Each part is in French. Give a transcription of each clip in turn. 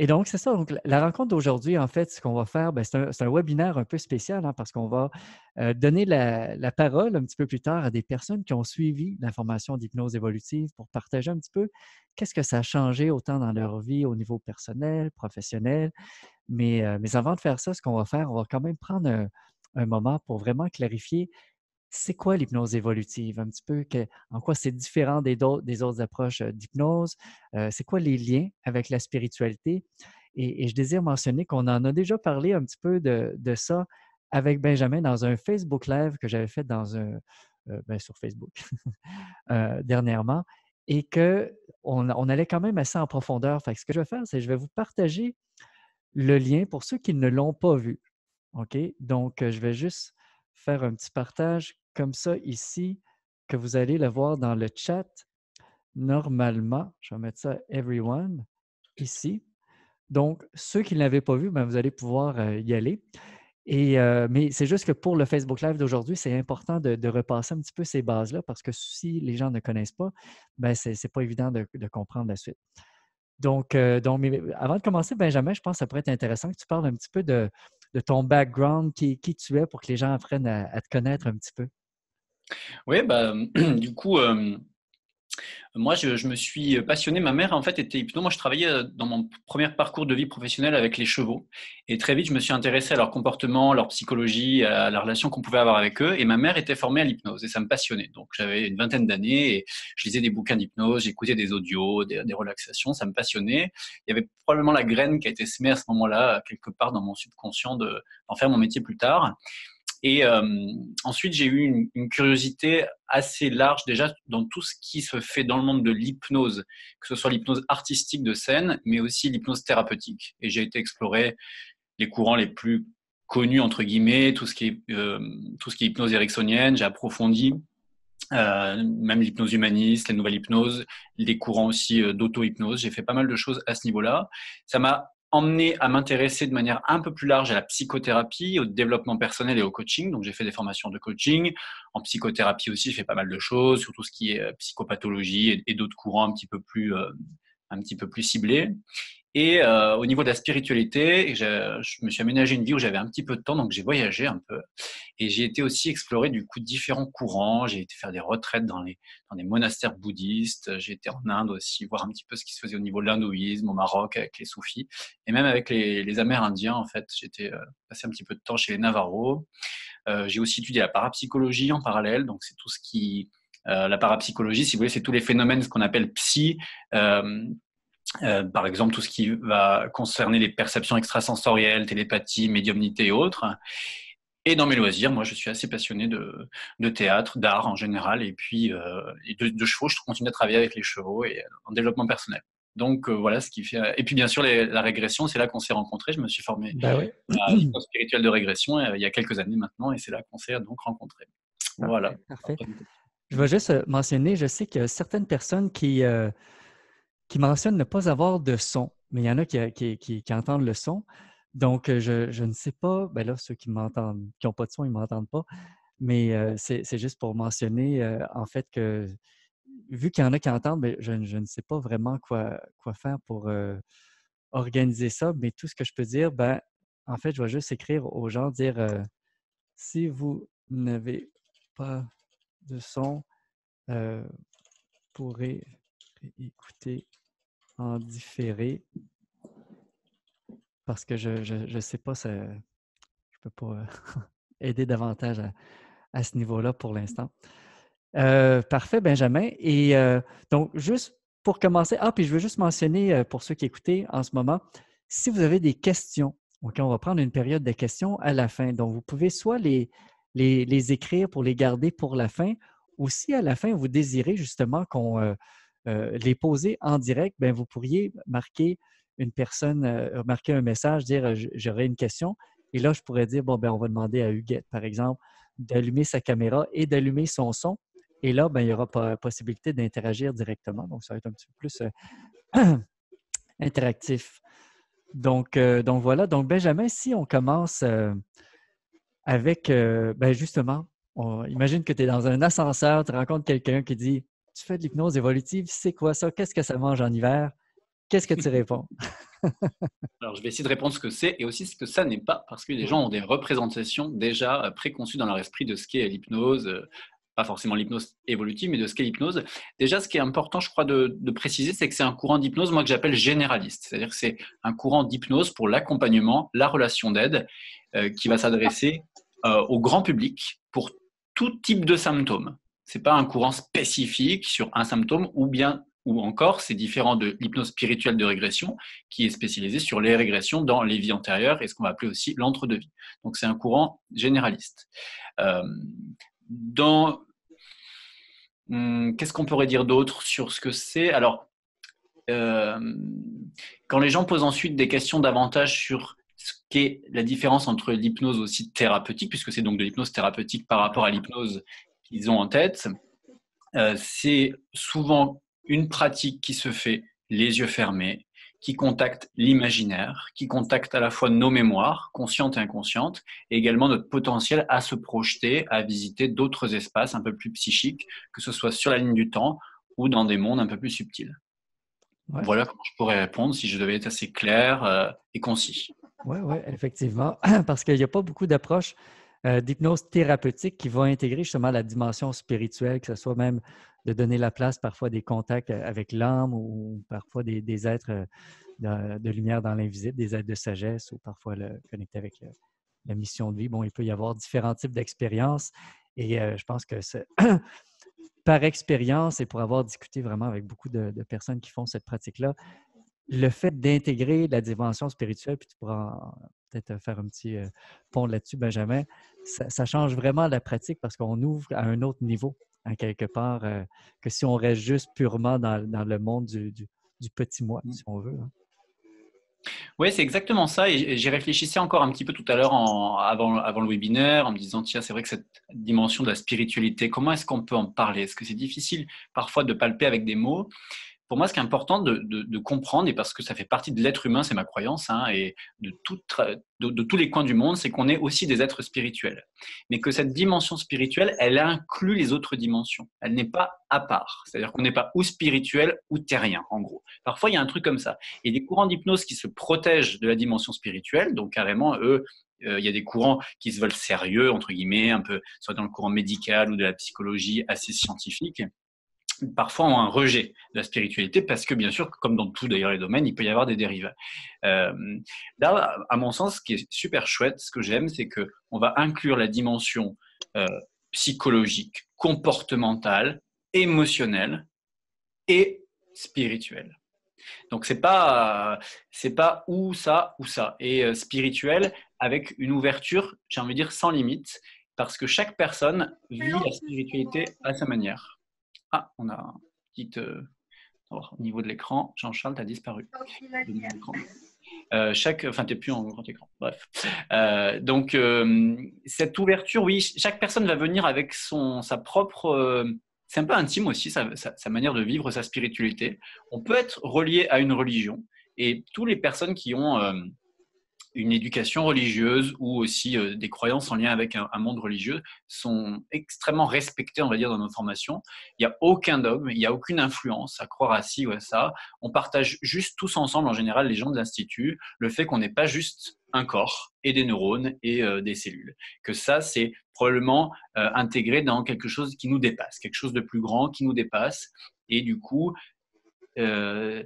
Et donc, c'est ça. Donc, la rencontre d'aujourd'hui, en fait, ce qu'on va faire, ben, c'est un webinaire un peu spécial hein, parce qu'on va donner la parole un petit peu plus tard à des personnes qui ont suivi la formation d'hypnose évolutive pour partager un petit peu qu'est-ce que ça a changé autant dans leur vie au niveau personnel, professionnel. Mais avant de faire ça, ce qu'on va faire, on va quand même prendre un moment pour vraiment clarifier c'est quoi l'hypnose évolutive? Un petit peu en quoi c'est différent des autres approches d'hypnose? C'est quoi les liens avec la spiritualité? Et je désire mentionner qu'on en a déjà parlé un petit peu de ça avec Benjamin dans un Facebook Live que j'avais fait sur Facebook dernièrement et qu'on allait quand même assez en profondeur. Fait que ce que je vais faire, c'est que je vais vous partager le lien pour ceux qui ne l'ont pas vu. OK? Donc, je vais juste faire un petit partage comme ça ici, que vous allez le voir dans le chat. Normalement, je vais mettre ça everyone ici. Donc, ceux qui ne l'avaient pas vu, ben, vous allez pouvoir y aller. Mais c'est juste que pour le Facebook Live d'aujourd'hui, c'est important de repasser un petit peu ces bases-là parce que si les gens ne connaissent pas, ben, ce n'est pas évident de comprendre la suite. Mais avant de commencer, Benjamin, je pense que ça pourrait être intéressant que tu parles un petit peu de ton background, qui tu es, pour que les gens apprennent à te connaître un petit peu. Oui, bah, du coup, moi, je me suis passionné. Ma mère, en fait, était hypno. Moi, je travaillais dans mon premier parcours de vie professionnelle avec les chevaux. Et très vite, je me suis intéressé à leur comportement, leur psychologie, à la relation qu'on pouvait avoir avec eux. Et ma mère était formée à l'hypnose et ça me passionnait. Donc, j'avais une vingtaine d'années et je lisais des bouquins d'hypnose, j'écoutais des audios, des relaxations. Ça me passionnait. Il y avait probablement la graine qui a été semée à ce moment-là, quelque part dans mon subconscient, d'en faire mon métier plus tard. Et ensuite, j'ai eu une curiosité assez large déjà dans tout ce qui se fait dans le monde de l'hypnose, que ce soit l'hypnose artistique de scène, mais aussi l'hypnose thérapeutique. Et j'ai été explorer les courants les plus connus, entre guillemets, tout ce qui est hypnose ericksonienne. J'ai approfondi même l'hypnose humaniste, la nouvelle hypnose, les courants aussi d'auto-hypnose. J'ai fait pas mal de choses à ce niveau-là. Ça m'a emmené à m'intéresser de manière un peu plus large à la psychothérapie, au développement personnel et au coaching. Donc, j'ai fait des formations de coaching. En psychothérapie aussi, j'ai fait pas mal de choses, sur tout ce qui est psychopathologie et d'autres courants un petit peu plus ciblés. Et au niveau de la spiritualité, je me suis aménagé une vie où j'avais un petit peu de temps, donc j'ai voyagé un peu. Et j'ai été aussi explorer du coup différents courants. J'ai été faire des retraites dans des monastères bouddhistes. J'ai été en Inde aussi, voir un petit peu ce qui se faisait au niveau de l'hindouisme, au Maroc, avec les soufis. Et même avec les Amérindiens, en fait. J'étais passé un petit peu de temps chez les Navajos. J'ai aussi étudié la parapsychologie en parallèle. Donc c'est tout ce qui... la parapsychologie, si vous voulez, c'est tous les phénomènes, ce qu'on appelle psy. Euh, par exemple, tout ce qui va concerner les perceptions extrasensorielles, télépathie, médiumnité et autres. Et dans mes loisirs, moi, je suis assez passionné de théâtre, d'art en général, et puis et de chevaux. Je continue à travailler avec les chevaux et en développement personnel. Donc voilà ce qui fait. Et puis bien sûr, la régression, c'est là qu'on s'est rencontrés. Je me suis formé Ben oui. à l'hypnose spirituelle de régression il y a quelques années maintenant, et c'est là qu'on s'est donc rencontrés. Voilà. Parfait, parfait. Je vais juste mentionner, je sais qu'il y a certaines personnes qui mentionnent ne pas avoir de son, mais il y en a qui entendent le son. Donc, je ne sais pas, ben là, ceux qui m'entendent, qui n'ont pas de son, ils ne m'entendent pas. Mais c'est juste pour mentionner, en fait, que vu qu'il y en a qui entendent, ben, je ne sais pas vraiment quoi faire pour organiser ça. Mais tout ce que je peux dire, ben, en fait, je vais juste écrire aux gens, dire si vous n'avez pas de son, euh, pourrez écouter en différé parce que je sais pas, je peux pas aider davantage à ce niveau-là pour l'instant. Parfait, Benjamin. Et donc, juste pour commencer, puis je veux juste mentionner pour ceux qui écoutaient en ce moment, si vous avez des questions, OK, on va prendre une période de questions à la fin. Donc, vous pouvez soit les écrire pour les garder pour la fin, ou si à la fin vous désirez justement qu'on les poser en direct, bien, vous pourriez marquer une personne, marquer un message, dire j'aurais une question. Et là, je pourrais dire, bon, ben, on va demander à Huguette, par exemple, d'allumer sa caméra et d'allumer son son. Et là, ben, il y aura possibilité d'interagir directement. Donc, ça va être un petit peu plus interactif. Donc, voilà. Donc, Benjamin, si on commence avec, ben, justement, imagine que tu es dans un ascenseur, tu rencontres quelqu'un qui dit tu fais de l'hypnose évolutive, c'est quoi ça? Qu'est-ce que ça mange en hiver? Qu'est-ce que tu réponds? Alors, je vais essayer de répondre ce que c'est et aussi ce que ça n'est pas, parce que les gens ont des représentations déjà préconçues dans leur esprit de ce qu'est l'hypnose, pas forcément l'hypnose évolutive, mais de ce qu'est l'hypnose. Déjà, ce qui est important, je crois, de préciser, c'est que c'est un courant d'hypnose, moi, que j'appelle généraliste. C'est-à-dire que c'est un courant d'hypnose pour l'accompagnement, la relation d'aide, qui va s'adresser au grand public pour tout type de symptômes. Ce n'est pas un courant spécifique sur un symptôme ou encore, c'est différent de l'hypnose spirituelle de régression, qui est spécialisée sur les régressions dans les vies antérieures et ce qu'on va appeler aussi l'entre-deux-vie. Donc, c'est un courant généraliste. Qu'est-ce qu'on pourrait dire d'autre sur ce que c'est? Alors, quand les gens posent ensuite des questions davantage sur ce qu'est la différence entre l'hypnose aussi thérapeutique, puisque c'est donc de l'hypnose thérapeutique par rapport à l'hypnose qu'ils ont en tête, c'est souvent une pratique qui se fait les yeux fermés, qui contacte l'imaginaire, qui contacte à la fois nos mémoires, conscientes et inconscientes, et également notre potentiel à se projeter, à visiter d'autres espaces un peu plus psychiques, que ce soit sur la ligne du temps ou dans des mondes un peu plus subtils. Ouais. Voilà comment je pourrais répondre si je devais être assez clair et concis. Oui, effectivement, parce qu'il n'y a pas beaucoup d'approches d'hypnose thérapeutique qui vont intégrer justement la dimension spirituelle, que ce soit même de donner la place parfois des contacts avec l'âme ou parfois des êtres de lumière dans l'invisible, des êtres de sagesse ou parfois le connecter avec la mission de vie. Bon, il peut y avoir différents types d'expériences et je pense que par expérience et pour avoir discuté vraiment avec beaucoup de personnes qui font cette pratique-là, le fait d'intégrer la dimension spirituelle, puis tu pourras peut-être faire un petit pont là-dessus, Benjamin, ça change vraiment la pratique parce qu'on ouvre à un autre niveau, en quelque part, que si on reste juste purement dans le monde du petit moi, si on veut. Hein. Oui, c'est exactement ça. Et j'y réfléchissais encore un petit peu tout à l'heure avant le webinaire, en me disant, tiens, c'est vrai que cette dimension de la spiritualité, comment est-ce qu'on peut en parler? Est-ce que c'est difficile parfois de palper avec des mots? Pour moi, ce qui est important de comprendre, et parce que ça fait partie de l'être humain, c'est ma croyance, hein, et de tous les coins du monde, c'est qu'on est aussi des êtres spirituels. Mais que cette dimension spirituelle, elle inclut les autres dimensions. Elle n'est pas à part. C'est-à-dire qu'on n'est pas ou spirituel ou terrien, en gros. Parfois, il y a un truc comme ça. Et des courants d'hypnose qui se protègent de la dimension spirituelle, donc carrément, eux, il y a des courants qui se veulent sérieux, entre guillemets, un peu, soit dans le courant médical ou de la psychologie assez scientifique, parfois ont un rejet de la spiritualité parce que, bien sûr, comme dans tous d'ailleurs les domaines, il peut y avoir des dérives. Là, à mon sens, ce qui est super chouette, ce que j'aime, c'est qu'on va inclure la dimension psychologique, comportementale, émotionnelle et spirituelle. Donc, c'est pas ou ça ou ça. Et spirituel avec une ouverture, j'ai envie de dire, sans limite, parce que chaque personne vit la spiritualité à sa manière. Ah, on a un petit au niveau de l'écran. Jean-Charles, tu as disparu. Enfin, tu n'es plus en grand écran. Bref. Donc, cette ouverture, oui, chaque personne va venir avec sa propre. C'est un peu intime aussi, sa manière de vivre sa spiritualité. On peut être relié à une religion et toutes les personnes qui ont une éducation religieuse ou aussi des croyances en lien avec un monde religieux sont extrêmement respectées, on va dire, dans nos formations. Il n'y a aucun dogme, il n'y a aucune influence à croire à ci ou à ça. On partage juste tous ensemble, en général, les gens de l'Institut, le fait qu'on n'est pas juste un corps et des neurones et des cellules. Que ça, c'est probablement intégré dans quelque chose qui nous dépasse, quelque chose de plus grand qui nous dépasse. Et du coup, ce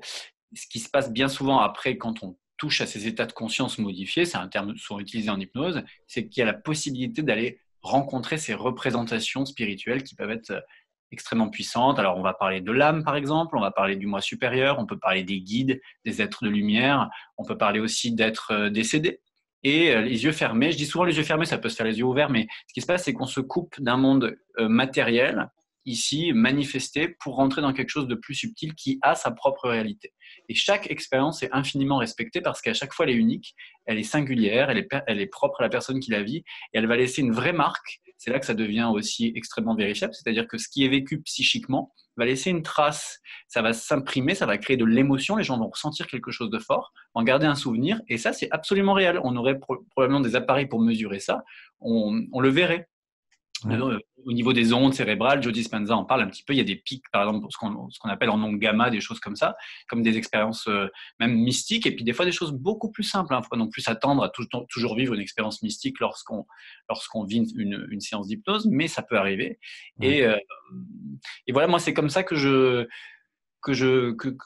qui se passe bien souvent après quand on touche à ces états de conscience modifiés, c'est un terme souvent utilisé en hypnose, c'est qu'il y a la possibilité d'aller rencontrer ces représentations spirituelles qui peuvent être extrêmement puissantes. Alors, on va parler de l'âme, par exemple, on va parler du moi supérieur, on peut parler des guides, des êtres de lumière, on peut parler aussi d'êtres décédés. Et les yeux fermés, je dis souvent les yeux fermés, ça peut se faire les yeux ouverts, mais ce qui se passe, c'est qu'on se coupe d'un monde matériel, ici manifesté, pour rentrer dans quelque chose de plus subtil qui a sa propre réalité. Et chaque expérience est infiniment respectée parce qu'à chaque fois, elle est unique, elle est singulière, elle est propre à la personne qui la vit et elle va laisser une vraie marque. C'est là que ça devient aussi extrêmement vérifiable, c'est-à-dire que ce qui est vécu psychiquement va laisser une trace, ça va s'imprimer, ça va créer de l'émotion, les gens vont ressentir quelque chose de fort, en garder un souvenir, et ça, c'est absolument réel. On aurait probablement des appareils pour mesurer ça, on le verrait. Ouais. Au niveau des ondes cérébrales. Joe Dispenza en parle un petit peu. Il y a des pics, par exemple, ce qu'on appelle en ondes gamma, des choses comme ça, comme des expériences même mystiques, et puis des fois des choses beaucoup plus simples. Il ne faut pas non plus s'attendre à toujours vivre une expérience mystique lorsqu'on vit une séance d'hypnose, mais ça peut arriver. Ouais. Et, euh, et voilà, moi, c'est comme ça que je, que,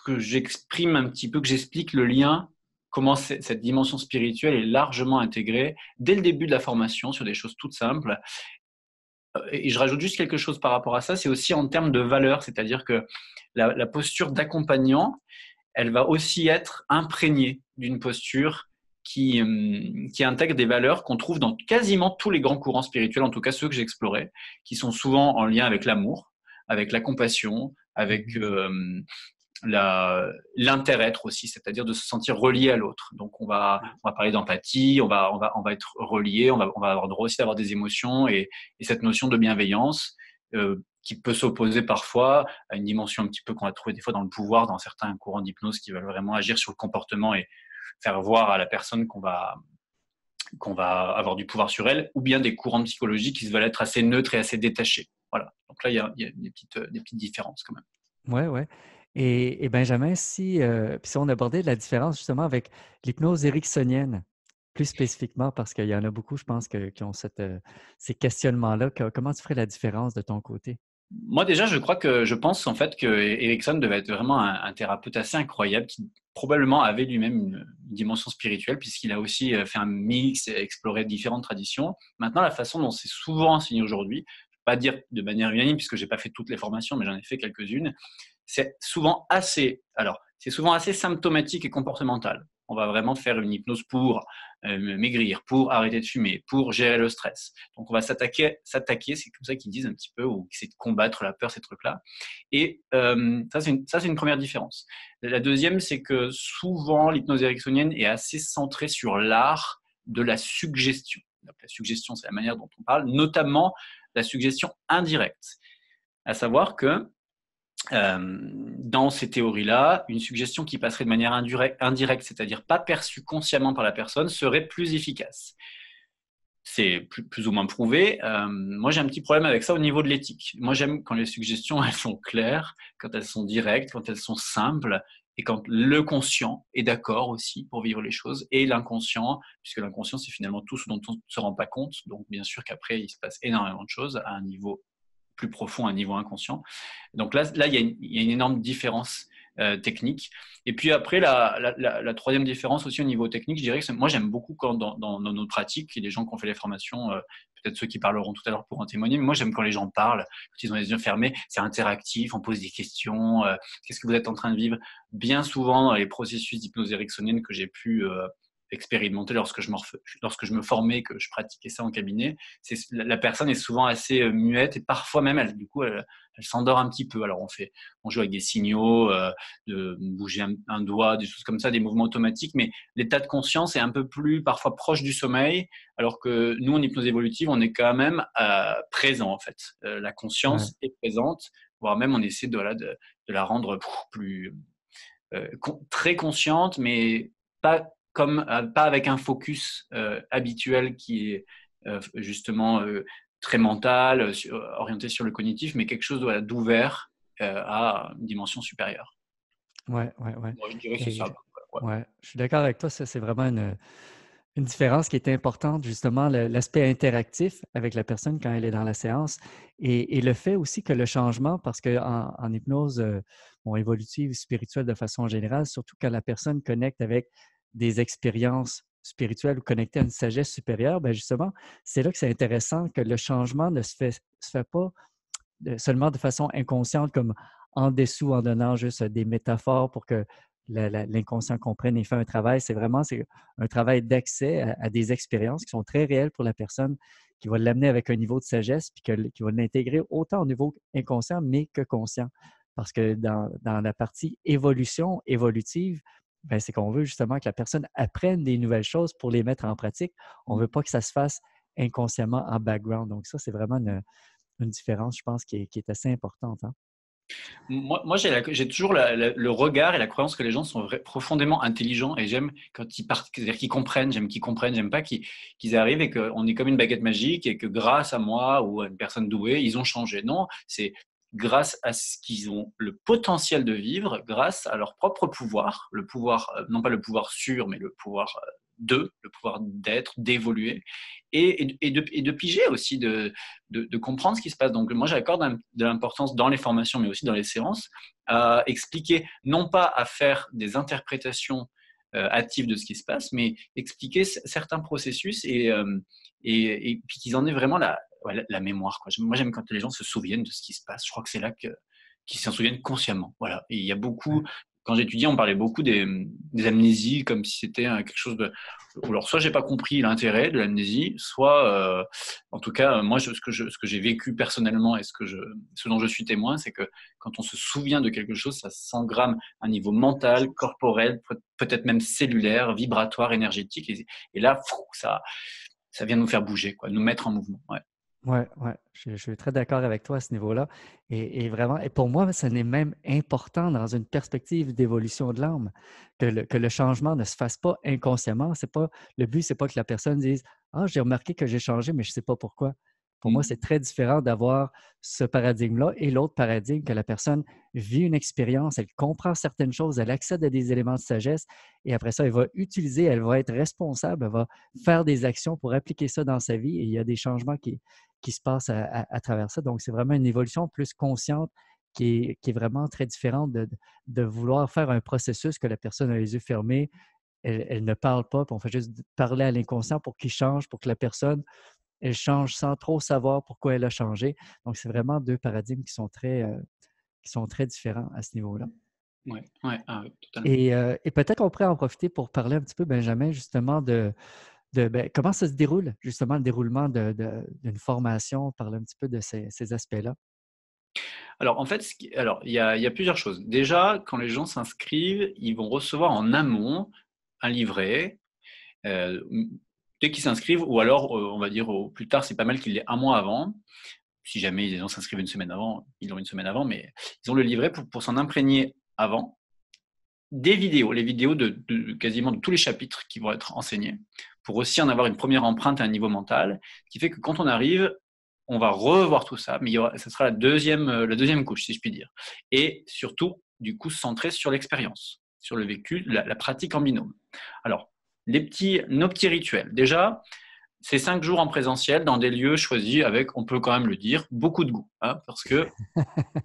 que j'exprime un petit peu, que j'explique le lien, comment cette dimension spirituelle est largement intégrée dès le début de la formation sur des choses toutes simples. Et je rajoute juste quelque chose par rapport à ça, c'est aussi en termes de valeur, c'est-à-dire que la posture d'accompagnant, elle va aussi être imprégnée d'une posture qui intègre des valeurs qu'on trouve dans quasiment tous les grands courants spirituels, en tout cas ceux que j'ai explorés, qui sont souvent en lien avec l'amour, avec la compassion, avec Mhm. l'intérêt-être aussi, c'est-à-dire de se sentir relié à l'autre. Donc on va parler d'empathie, on va être relié, on va avoir le droit aussi d'avoir des émotions et cette notion de bienveillance qui peut s'opposer parfois à une dimension un petit peu qu'on va trouver des fois dans le pouvoir, dans certains courants d'hypnose qui veulent vraiment agir sur le comportement et faire voir à la personne qu'on va avoir du pouvoir sur elle, ou bien des courants de psychologie qui se veulent être assez neutres et assez détachés. Voilà. Donc là, il y a des petites différences quand même. Ouais, ouais. Et Benjamin, puis si on abordait la différence justement avec l'hypnose ericksonienne, plus spécifiquement, parce qu'il y en a beaucoup, je pense, qui ont ces questionnements-là, comment tu ferais la différence de ton côté? Moi déjà, je pense en fait que Erickson devait être vraiment un thérapeute assez incroyable qui probablement avait lui-même une dimension spirituelle puisqu'il a aussi fait un mix et exploré différentes traditions. Maintenant, la façon dont c'est souvent enseigné aujourd'hui, je ne vais pas dire de manière unanime puisque j'ai pas fait toutes les formations, mais j'en ai fait quelques-unes, c'est souvent assez symptomatique et comportemental. On va vraiment faire une hypnose pour maigrir, pour arrêter de fumer, pour gérer le stress. Donc on va s'attaquer, c'est comme ça qu'ils disent un petit peu, ou c'est de combattre la peur, ces trucs-là. Et ça, c'est une première différence. La deuxième, c'est que souvent l'hypnose ericksonienne est assez centrée sur l'art de la suggestion. Donc, la suggestion, c'est la manière dont on parle, notamment la suggestion indirecte. À savoir que dans ces théories-là, une suggestion qui passerait de manière indirecte, c'est-à-dire pas perçue consciemment par la personne, serait plus efficace. C'est plus ou moins prouvé. Moi, j'ai un petit problème avec ça au niveau de l'éthique. Moi, j'aime quand les suggestions, elles sont claires, quand elles sont directes, quand elles sont simples, et quand le conscient est d'accord aussi pour vivre les choses, et l'inconscient, puisque l'inconscient, c'est finalement tout ce dont on ne se rend pas compte. Donc, bien sûr qu'après, il se passe énormément de choses à un niveau plus profond, à un niveau inconscient. Donc là il y a une énorme différence technique. Et puis après, la troisième différence aussi au niveau technique, je dirais que moi, j'aime beaucoup quand dans nos pratiques, il y a des gens qui ont fait les formations, peut-être ceux qui parleront tout à l'heure pour en témoigner, mais moi, j'aime quand les gens parlent, quand ils ont les yeux fermés, c'est interactif, on pose des questions, qu'est-ce que vous êtes en train de vivre? Bien souvent, dans les processus d'hypnose ericksonienne que j'ai pu expérimenter lorsque je me formais, que je pratiquais ça en cabinet, la personne est souvent assez muette et parfois même, elle s'endort un petit peu. Alors on joue avec des signaux, de bouger un doigt, des choses comme ça, des mouvements automatiques, mais l'état de conscience est un peu plus parfois proche du sommeil, alors que nous, en hypnose évolutive, on est quand même présent en fait. La Ouais, conscience est présente, voire même on essaie de la rendre plus très consciente, mais pas avec un focus habituel qui est justement très mental, orienté sur le cognitif, mais quelque chose voilà, d'ouvert à une dimension supérieure. ouais, ouais, ouais. Moi, je dirais que c'est ça. Et Ouais. ouais, je suis d'accord avec toi, ça, c'est vraiment une différence qui est importante, justement, l'aspect interactif avec la personne quand elle est dans la séance et le fait aussi que le changement, parce qu'en hypnose bon, évolutive, spirituelle de façon générale, surtout quand la personne connecte avec des expériences spirituelles ou connectée à une sagesse supérieure, ben justement, c'est là que c'est intéressant que le changement ne se fait pas seulement de façon inconsciente, comme en dessous, en donnant juste des métaphores pour que l'inconscient comprenne et fait un travail. C'est un travail d'accès à des expériences qui sont très réelles pour la personne, qui va l'amener avec un niveau de sagesse, puis qui va l'intégrer autant au niveau inconscient, mais que conscient. Parce que dans la partie évolutive, ben, c'est qu'on veut justement que la personne apprenne des nouvelles choses pour les mettre en pratique. On ne veut pas que ça se fasse inconsciemment en background. Donc ça, c'est vraiment une différence, je pense, qui est assez importante. Hein? Moi j'ai toujours le regard et la croyance que les gens sont profondément intelligents et j'aime quand ils partent, c'est-à-dire qu'ils comprennent, j'aime pas qu'ils arrivent et qu'on est comme une baguette magique et que grâce à moi ou à une personne douée, ils ont changé. Non, c'est grâce à ce qu'ils ont le potentiel de vivre, grâce à leur propre pouvoir, le pouvoir, non pas le pouvoir sûr, mais le pouvoir le pouvoir d'être, d'évoluer et de piger aussi, de comprendre ce qui se passe. Donc moi, j'accorde de l'importance dans les formations, mais aussi dans les séances, à expliquer, non pas à faire des interprétations hâtives de ce qui se passe, mais expliquer certains processus et puis qu'ils en aient vraiment la mémoire, quoi. Moi, j'aime quand les gens se souviennent de ce qui se passe. Je crois que c'est là qu'ils s'en souviennent consciemment. Voilà. Et il y a beaucoup, quand j'étudiais, on parlait beaucoup des amnésies comme si c'était quelque chose de. Alors, soit j'ai pas compris l'intérêt de l'amnésie, soit, en tout cas, moi, ce que j'ai vécu personnellement et ce dont je suis témoin, c'est que quand on se souvient de quelque chose, ça s'engramme à un niveau mental, corporel, peut-être même cellulaire, vibratoire, énergétique, et là, ça vient nous faire bouger, quoi, nous mettre en mouvement. Ouais. Ouais, ouais, je suis très d'accord avec toi à ce niveau-là. Et vraiment, et pour moi, ça n'est même important dans une perspective d'évolution de l'âme que le changement ne se fasse pas inconsciemment. C'est pas, le but, c'est pas que la personne dise ah, j'ai remarqué que j'ai changé, mais je ne sais pas pourquoi. Pour moi, c'est Mm. très différent d'avoir ce paradigme-là et l'autre paradigme que la personne vit une expérience, elle comprend certaines choses, elle accède à des éléments de sagesse et après ça, elle va utiliser, elle va être responsable, elle va faire des actions pour appliquer ça dans sa vie et il y a des changements qui se passe à travers ça. Donc, c'est vraiment une évolution plus consciente qui est vraiment très différente de vouloir faire un processus que la personne a les yeux fermés, elle ne parle pas, puis on fait juste parler à l'inconscient pour qu'il change, pour que la personne, elle change sans trop savoir pourquoi elle a changé. Donc, c'est vraiment deux paradigmes qui sont très différents à ce niveau-là. Ouais, ouais, ah, oui, totalement. Et peut-être qu'on pourrait en profiter pour parler un petit peu, Benjamin, justement, ben, comment ça se déroule, justement, le déroulement d'une formation, parler un petit peu de ces aspects-là. Alors, en fait, il y a plusieurs choses. Déjà, quand les gens s'inscrivent, ils vont recevoir en amont un livret euh, dès qu'ils s'inscrivent, ou alors, on va dire au plus tard, c'est pas mal qu'il l'ait un mois avant. Si jamais les gens s'inscrivent une semaine avant, ils l'ont une semaine avant, mais ils ont le livret pour s'en imprégner avant. Des vidéos, les vidéos de quasiment de tous les chapitres qui vont être enseignés, pour aussi en avoir une première empreinte à un niveau mental, qui fait que quand on arrive, on va revoir tout ça, mais ça sera la deuxième couche, si je puis dire. Et surtout, du coup, centré sur l'expérience, sur le vécu, la pratique en binôme. Alors, nos petits rituels. Déjà, c'est 5 jours en présentiel dans des lieux choisis avec, on peut quand même le dire, beaucoup de goût, hein, parce que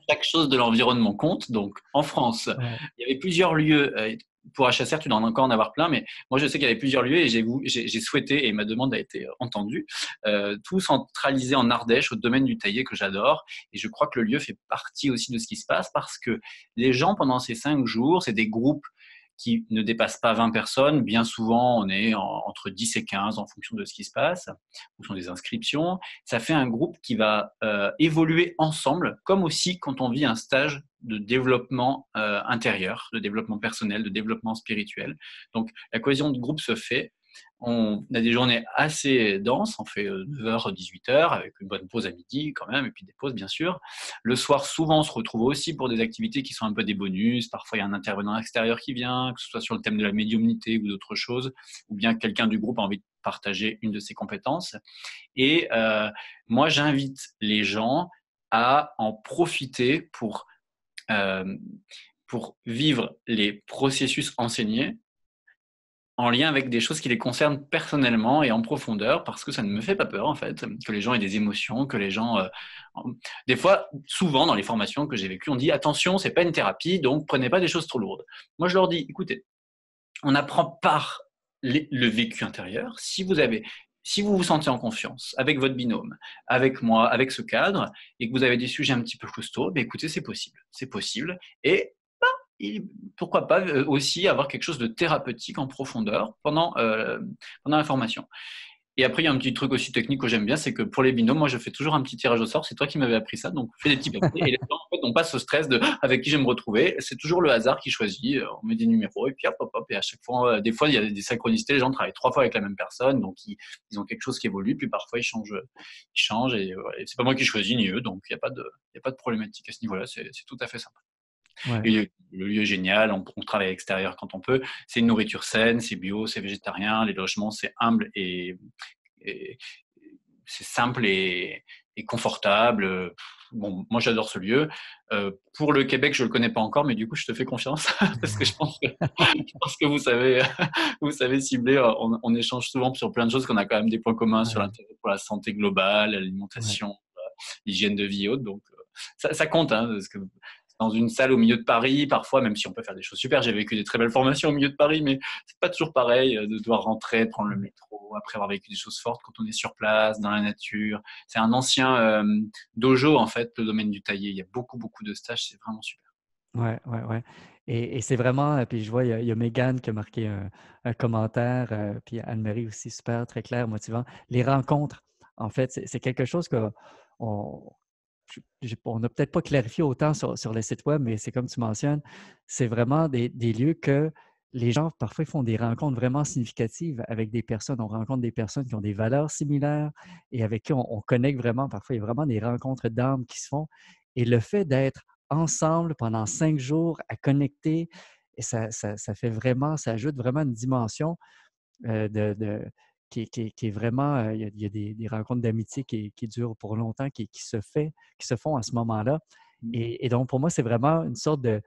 chaque chose de l'environnement compte. Donc, en France, Ouais. il y avait plusieurs lieux. Pour HSR, tu dois encore en avoir plein, mais moi, je sais qu'il y avait plusieurs lieux et j'ai souhaité, et ma demande a été entendue, tout centralisé en Ardèche, au domaine du Taillé, que j'adore. Et je crois que le lieu fait partie aussi de ce qui se passe parce que les gens, pendant ces 5 jours, c'est des groupes qui ne dépassent pas 20 personnes. Bien souvent, on est entre 10 et 15 en fonction de ce qui se passe, en fonction des inscriptions. Ça fait un groupe qui va évoluer ensemble, comme aussi quand on vit un stage de développement intérieur, de développement personnel, de développement spirituel. Donc, la cohésion de groupe se fait. On a des journées assez denses, on fait 9h, 18h, avec une bonne pause à midi quand même, et puis des pauses bien sûr. Le soir, souvent, on se retrouve aussi pour des activités qui sont un peu des bonus. Parfois, il y a un intervenant extérieur qui vient, que ce soit sur le thème de la médiumnité ou d'autres choses, ou bien quelqu'un du groupe a envie de partager une de ses compétences. Et moi, j'invite les gens à en profiter euh, pour vivre les processus enseignés en lien avec des choses qui les concernent personnellement et en profondeur, parce que ça ne me fait pas peur, en fait, que les gens aient des émotions, que les gens... des fois, souvent, dans les formations que j'ai vécues, on dit « Attention, c'est pas une thérapie, donc prenez pas des choses trop lourdes. » Moi, je leur dis « Écoutez, on apprend par le vécu intérieur. Si vous vous sentez en confiance avec votre binôme, avec moi, avec ce cadre, et que vous avez des sujets un petit peu costauds, ben écoutez, c'est possible. C'est possible. Et et pourquoi pas aussi avoir quelque chose de thérapeutique en profondeur pendant la formation. Et après, il y a un petit truc aussi technique que j'aime bien, c'est que pour les binômes, moi, je fais toujours un petit tirage au sort. C'est toi qui m'avais appris ça, donc fais des petits papiers. Et les gens, en fait, n'ont pas ce stress de avec qui je vais me retrouver. C'est toujours le hasard qui choisit. On met des numéros et puis hop, hop, hop. Et à chaque fois, des fois, il y a des synchronicités. Les gens travaillent 3 fois avec la même personne, donc ils ont quelque chose qui évolue. Puis parfois, ils changent. Et c'est pas moi qui choisis ni eux, donc il y a pas de problématique à ce niveau-là. C'est tout à fait simple. Ouais. Et le lieu est génial, on travaille à l'extérieur quand on peut. C'est une nourriture saine, c'est bio, c'est végétarien. Les logements, c'est humble et c'est simple et confortable. Bon, moi, j'adore ce lieu. Pour le Québec, je le connais pas encore, mais du coup, je te fais confiance parce que je pense que vous savez cibler. On échange souvent sur plein de choses, qu'on a quand même des points communs sur Ouais. l'intérêt pour la santé globale, Ouais. l'alimentation, l'hygiène de vie haute. Donc, ça compte, hein, parce que dans une salle au milieu de Paris, parfois, même si on peut faire des choses super, j'ai vécu des très belles formations au milieu de Paris, mais c'est pas toujours pareil de devoir rentrer, prendre le Ouais. métro, après avoir vécu des choses fortes quand on est sur place, dans la nature. C'est un ancien dojo, en fait, le domaine du taillé. Il y a beaucoup, beaucoup de stages, c'est vraiment super. Ouais, ouais, ouais. Et c'est vraiment, puis je vois, il y a Mégane qui a marqué un commentaire, puis Anne-Marie aussi, super, très clair, motivant. Les rencontres, en fait, c'est quelque chose que on on n'a peut-être pas clarifié autant sur le site web, mais c'est comme tu mentionnes, c'est vraiment des lieux que les gens, parfois, ils font des rencontres vraiment significatives avec des personnes. On rencontre des personnes qui ont des valeurs similaires et avec qui on connecte vraiment. Parfois, il y a vraiment des rencontres d'âmes qui se font. Et le fait d'être ensemble pendant 5 jours à connecter, et ça fait vraiment, ça ajoute vraiment une dimension qui est vraiment, il y a des rencontres d'amitié qui durent pour longtemps, qui se font à ce moment-là. Et donc, pour moi, c'est vraiment une sorte de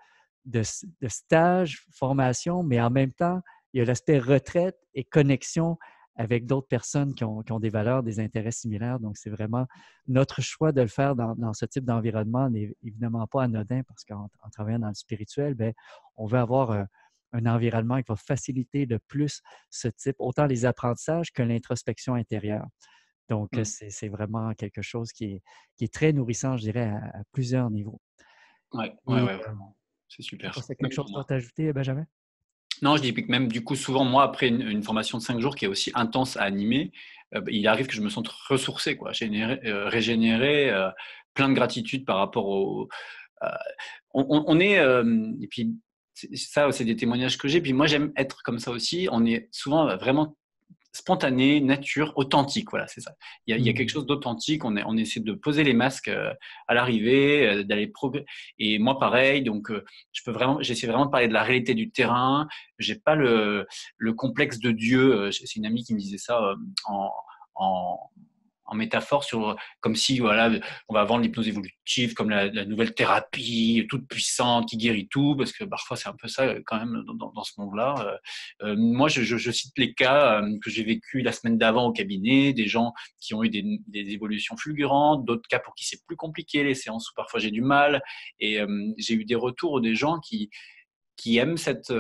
stage, formation, mais en même temps, il y a l'aspect retraite et connexion avec d'autres personnes qui ont des valeurs, des intérêts similaires. Donc, c'est vraiment notre choix de le faire dans ce type d'environnement n'est évidemment pas anodin parce qu'en travaillant dans le spirituel, bien, on veut avoir un environnement qui va faciliter le plus ce type, autant les apprentissages que l'introspection intérieure. Donc, Mm. c'est vraiment quelque chose qui est très nourrissant, je dirais, à plusieurs niveaux. Ouais, ouais, Et ouais, vraiment. C'est je ne sais pas super. si tu as quelque Même chose pour moi. d'autre à ajouter, Benjamin? Non, je dis que même du coup, souvent, moi, après une formation de 5 jours qui est aussi intense à animer, il arrive que je me sente ressourcé, quoi, régénéré, plein de gratitude par rapport au. euh, on est. Et puis, ça, c'est des témoignages que j'ai. Puis moi, j'aime être comme ça aussi. On est souvent vraiment spontané, nature, authentique. Voilà, c'est ça. Il y a quelque Mmh. chose d'authentique. On essaie de poser les masques à l'arrivée, d'aller progresser. Et moi, pareil. Donc, j'essaie vraiment de parler de la réalité du terrain. J'ai pas le complexe de Dieu. C'est une amie qui me disait ça en, en, en métaphore sur comme si voilà on va vendre l'hypnose évolutive comme la nouvelle thérapie toute puissante qui guérit tout parce que parfois c'est un peu ça quand même dans ce monde-là. Moi je cite les cas que j'ai vécu la semaine d'avant au cabinet, des gens qui ont eu des évolutions fulgurantes, d'autres cas pour qui c'est plus compliqué, les séances où parfois j'ai du mal et j'ai eu des retours des gens qui aiment cette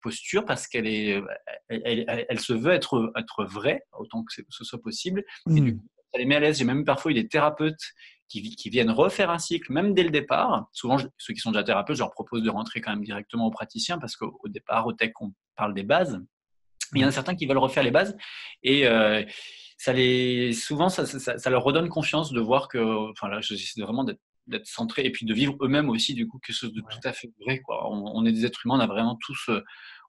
posture parce elle se veut être vraie, autant que ce soit possible. Et du Mmh. coup, ça les met à l'aise. J'ai même parfois eu des thérapeutes qui viennent refaire un cycle, même dès le départ. Souvent, ceux qui sont déjà thérapeutes, je leur propose de rentrer quand même directement au praticien parce qu'au départ, au tech, on parle des bases. Il y en a Ouais. certains qui veulent refaire les bases et souvent, ça leur redonne confiance de voir que, enfin là, j'essaie vraiment d'être centré et puis de vivre eux-mêmes aussi, du coup, quelque chose de tout Ouais. à fait vrai, quoi. On est des êtres humains,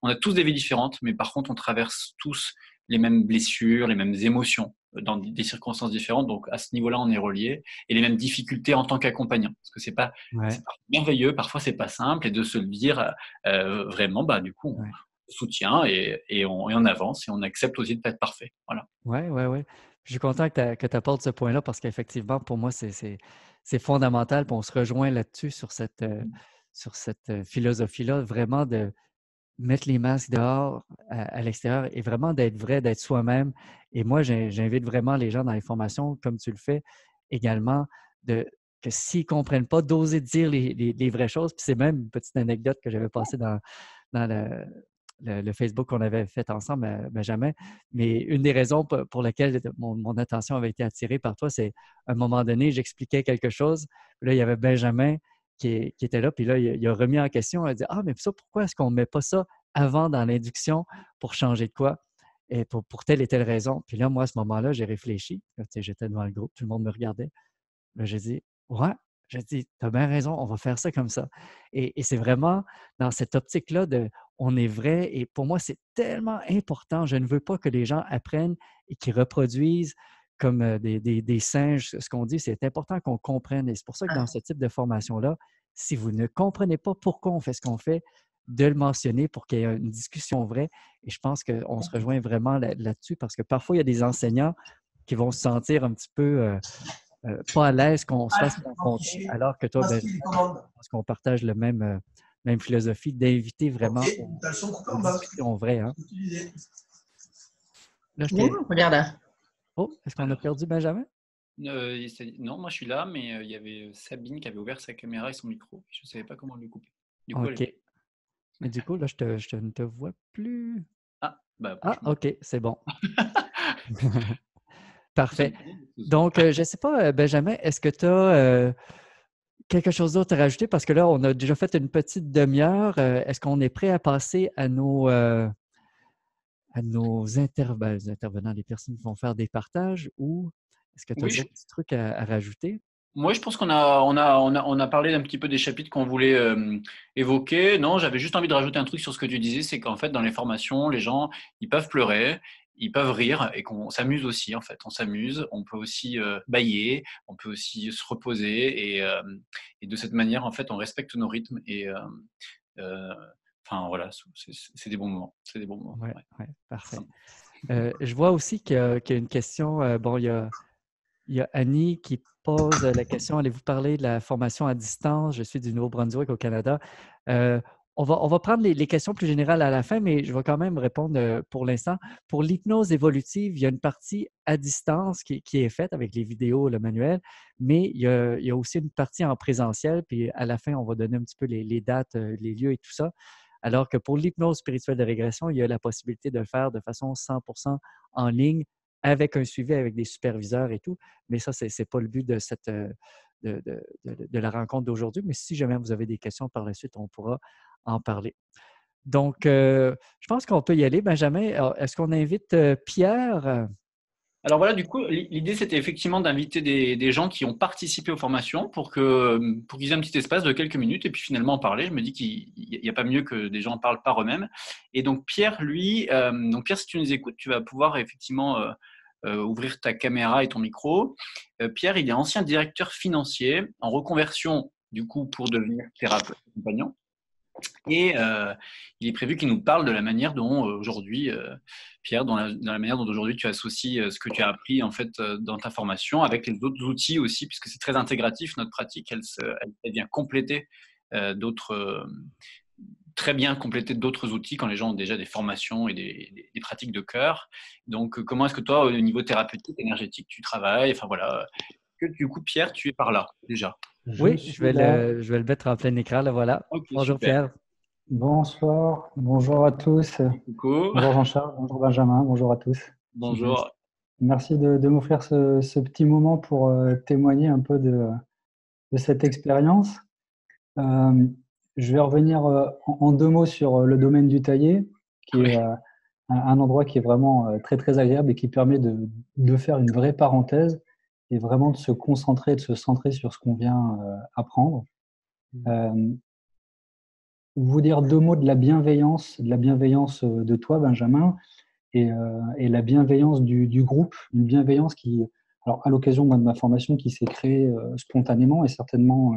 on a tous des vies différentes, mais par contre, on traverse tous les mêmes blessures, les mêmes émotions dans des circonstances différentes. Donc, à ce niveau-là, on est reliés et les mêmes difficultés en tant qu'accompagnant. Parce que Ouais. c'est parfois merveilleux, parfois c'est pas simple et de se le dire vraiment, bah, du coup, Ouais. soutien et on avance et on accepte aussi de ne pas être parfait. Voilà. Ouais, ouais, ouais. Je suis content que tu apportes ce point-là parce qu'effectivement, pour moi, c'est fondamental. Puis on se rejoint là-dessus sur cette philosophie-là, vraiment de mettre les masques dehors, à l'extérieur et vraiment d'être vrai, d'être soi-même. Et moi, j'invite vraiment les gens dans les formations, comme tu le fais également, que s'ils ne comprennent pas, d'oser dire les vraies choses. Puis c'est même une petite anecdote que j'avais passée dans le Facebook qu'on avait fait ensemble, Benjamin. Mais une des raisons pour lesquelles mon attention avait été attirée par toi, c'est à un moment donné, j'expliquais quelque chose. Puis là, il y avait Benjamin qui était là. Puis là, il a remis en question. Il a dit: «Ah, mais ça, pourquoi est-ce qu'on ne met pas ça avant dans l'induction pour changer de quoi?» et pour telle et telle raison. Puis là, moi, à ce moment-là, j'ai réfléchi. Là, tu sais, j'étais devant le groupe, tout le monde me regardait. Là, j'ai dit, ouais, j'ai dit, tu as bien raison, on va faire ça comme ça. Et c'est vraiment dans cette optique-là de on est vrai. Et pour moi, c'est tellement important. Je ne veux pas que les gens apprennent et qu'ils reproduisent comme des singes ce qu'on dit. C'est important qu'on comprenne. Et c'est pour ça que dans ce type de formation-là, si vous ne comprenez pas pourquoi on fait ce qu'on fait, de le mentionner pour qu'il y ait une discussion vraie. Et je pense qu'on se rejoint vraiment là-dessus parce que parfois, il y a des enseignants qui vont se sentir un petit peu pas à l'aise qu'on se fasse confronter, alors que toi, Benjamin, je pense qu'on partage le même philosophie d'inviter vraiment aux discussions vraies. Hein? Là, Bien, regarde. Oh, est-ce qu'on a perdu Benjamin? Non, moi je suis là, mais il y avait Sabine qui avait ouvert sa caméra et son micro. Je ne savais pas comment lui couper. Du coup, OK. Mais du coup, là, je ne te vois plus. Ah, bah, Ah, OK, c'est bon. Parfait. franchement. Donc, je ne sais pas, Benjamin, est-ce que tu as quelque chose d'autre à rajouter? Parce que là, on a déjà fait une petite demi-heure. Est-ce qu'on est prêt à passer à nos les intervenants, les personnes qui vont faire des partages, ou est-ce que tu as Oui, d'autres petits trucs à rajouter? moi, je pense qu'on a parlé un petit peu des chapitres qu'on voulait évoquer. Non, j'avais juste envie de rajouter un truc sur ce que tu disais, c'est qu'en fait, dans les formations, les gens, ils peuvent pleurer, ils peuvent rire et qu'on s'amuse aussi, en fait. On s'amuse, on peut aussi bâiller, on peut aussi se reposer et de cette manière, en fait, on respecte nos rythmes euh, enfin, voilà, c'est des bons moments. C'est des bons moments. Oui, Ouais. ouais, parfait. Je vois aussi qu'il y a une question. Bon, il y a Annie qui pose la question, allez-vous parler de la formation à distance? Je suis du Nouveau-Brunswick au Canada. On va prendre les questions plus générales à la fin, mais je vais quand même répondre pour l'instant. Pour l'hypnose évolutive, il y a une partie à distance qui est faite avec les vidéos, le manuel, mais il y a aussi une partie en présentiel, puis à la fin, on va donner un petit peu les dates, les lieux et tout ça. Alors que pour l'hypnose spirituelle de régression, il y a la possibilité de le faire de façon 100% en ligne avec un suivi avec des superviseurs et tout. Mais ça, ce n'est pas le but de la rencontre d'aujourd'hui. Mais si jamais vous avez des questions par la suite, on pourra en parler. Donc, je pense qu'on peut y aller. Benjamin, est-ce qu'on invite Pierre? Alors voilà, du coup, l'idée c'était effectivement d'inviter des gens qui ont participé aux formations pour qu'ils aient un petit espace de quelques minutes et puis finalement en parler. Je me dis qu'il n'y a pas mieux que des gens parlent par eux-mêmes. Et donc Pierre, lui, donc Pierre, si tu nous écoutes, tu vas pouvoir effectivement ouvrir ta caméra et ton micro. Pierre, il est ancien directeur financier en reconversion du coup pour devenir thérapeute accompagnant. Et il est prévu qu'il nous parle de la manière dont aujourd'hui, Pierre, dans la manière dont aujourd'hui tu associes ce que tu as appris en fait dans ta formation avec les autres outils aussi, puisque c'est très intégratif notre pratique, elle vient compléter d'autres, très bien compléter d'autres outils quand les gens ont déjà des formations et des pratiques de cœur. Donc, comment est-ce que toi, au niveau thérapeutique, énergétique, tu travailles? Enfin voilà, que du coup, Pierre, tu es par là déjà. Oui, je suis vais là. je vais le mettre en plein écran. Là, voilà. Ok, Bonjour super. Pierre. Bonsoir, bonjour à tous. Coucou. Bonjour Jean-Charles, bonjour Benjamin, bonjour à tous. Bonjour. Merci de m'offrir ce petit moment pour témoigner un peu de cette expérience. Euh, je vais revenir en deux mots sur le domaine du taillé, qui est Oui. un endroit qui est vraiment très très agréable et qui permet de faire une vraie parenthèse et vraiment de se concentrer, de se centrer sur ce qu'on vient apprendre. Euh, vous dire deux mots de la bienveillance de toi, Benjamin, et la bienveillance du groupe, une bienveillance qui, alors à l'occasion de ma formation, qui s'est créée spontanément et certainement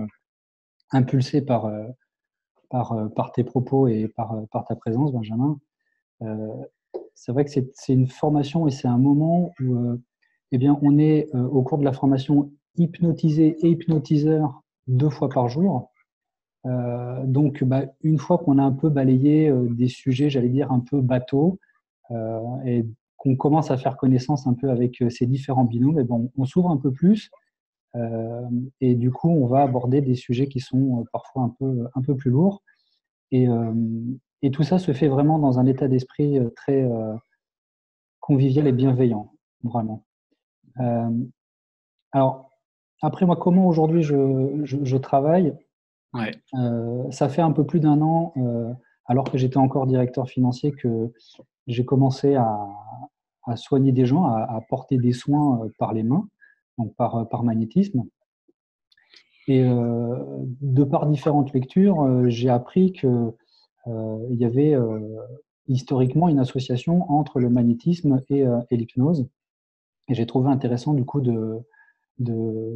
impulsée par tes propos et par ta présence, Benjamin. Euh, c'est vrai que c'est une formation et c'est un moment où eh bien, on est au cours de la formation hypnotisé et hypnotiseur 2 fois par jour. Donc, une fois qu'on a un peu balayé des sujets, j'allais dire, un peu bateaux, et qu'on commence à faire connaissance un peu avec ces différents binômes, et bon, on s'ouvre un peu plus, et du coup, on va aborder des sujets qui sont parfois un peu plus lourds. Et, euh, et tout ça se fait vraiment dans un état d'esprit très convivial et bienveillant, vraiment. Euh, alors, après, moi, comment aujourd'hui je travaille? Ouais. Ça fait un peu plus d'1 an, alors que j'étais encore directeur financier, que j'ai commencé à soigner des gens, à porter des soins par les mains, donc par magnétisme. Et de par différentes lectures, j'ai appris que il y avait historiquement une association entre le magnétisme et l'hypnose. Et j'ai trouvé intéressant du coup de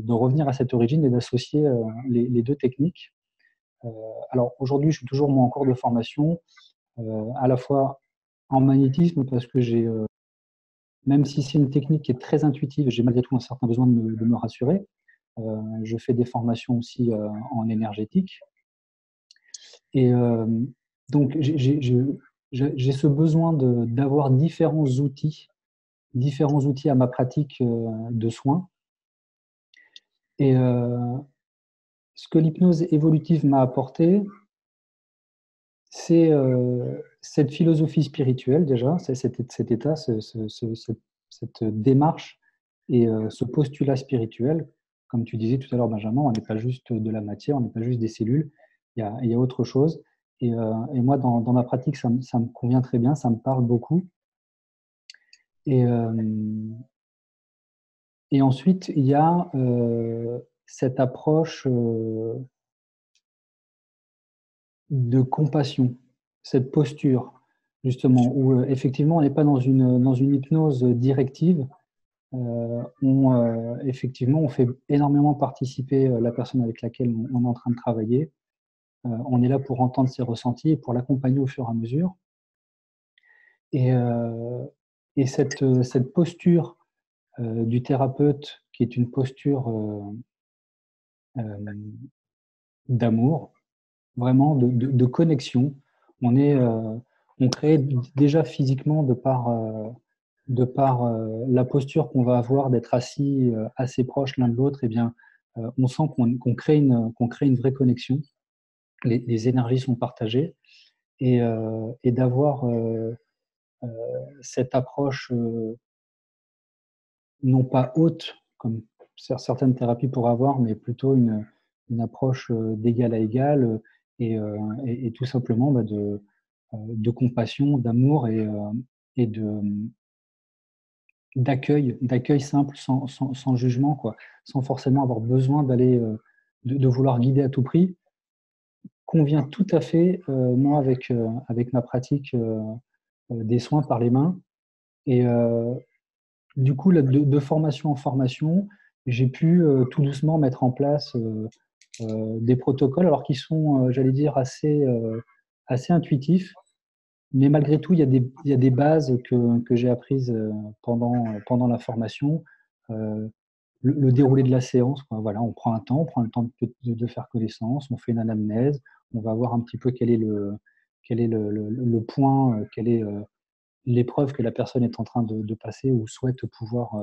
revenir à cette origine et d'associer les deux techniques. Alors aujourd'hui, je suis toujours moi en cours de formation, à la fois en magnétisme parce que même si c'est une technique qui est très intuitive, j'ai malgré tout un certain besoin de me rassurer. Je fais des formations aussi en énergétique. Et donc, j'ai ce besoin d'avoir différents outils à ma pratique de soins. Et ce que l'hypnose évolutive m'a apporté, c'est cette philosophie spirituelle déjà, c'est cet état, cette démarche et ce postulat spirituel. Comme tu disais tout à l'heure, Benjamin, on n'est pas juste de la matière, on n'est pas juste des cellules, il y a autre chose. Et moi, dans ma pratique, ça me convient très bien, ça me parle beaucoup. Et, et ensuite, il y a cette approche de compassion, cette posture, justement, où effectivement, on n'est pas dans une hypnose directive. Effectivement, on fait énormément participer la personne avec laquelle on est en train de travailler. On est là pour entendre ses ressentis et pour l'accompagner au fur et à mesure. Et, cette posture du thérapeute, qui est une posture d'amour, vraiment de connexion. On crée déjà physiquement de par la posture qu'on va avoir d'être assis assez proches l'un de l'autre. Eh bien, on sent qu'on crée une vraie connexion. Les énergies sont partagées et d'avoir cette approche non pas haute comme certaines thérapies pourraient avoir, mais plutôt une approche d'égal à égal et tout simplement de compassion, d'amour et d'accueil simple, sans jugement, quoi, sans forcément avoir besoin d'aller de vouloir guider à tout prix, convient tout à fait, moi, avec ma pratique des soins par les mains. Et du coup, là, de formation en formation, j'ai pu tout doucement mettre en place des protocoles, alors qui sont, j'allais dire, assez intuitifs. Mais malgré tout, il y a des bases que j'ai apprises pendant la formation. Euh, le déroulé de la séance, quoi. Voilà, on prend le temps de faire connaissance, on fait une anamnèse, on va voir un petit peu quel est le point, quelle est l'épreuve que la personne est en train de passer ou souhaite pouvoir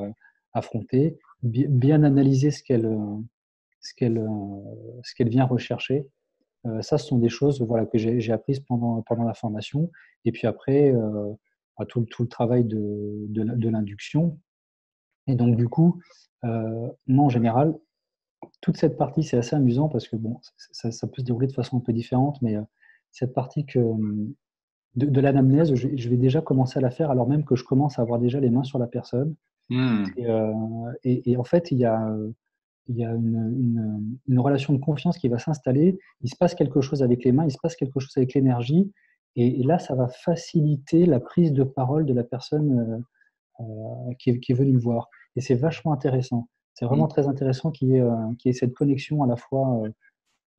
affronter, bien analyser ce qu'elle ce qu'elle vient rechercher. Ça, ce sont des choses voilà, que j'ai apprises pendant la formation. Et puis après, tout le travail de l'induction. Et donc, du coup, moi, en général, toute cette partie, c'est assez amusant parce que bon, ça peut se dérouler de façon un peu différente, mais cette partie de l'anamnèse, je vais déjà commencer à la faire alors même que je commence à avoir déjà les mains sur la personne. Et, et en fait, il y a une relation de confiance qui va s'installer. Il se passe quelque chose avec les mains, il se passe quelque chose avec l'énergie. Et là, ça va faciliter la prise de parole de la personne qui est venue me voir. Et c'est vachement intéressant. C'est vraiment très intéressant qu'il y ait cette connexion à la fois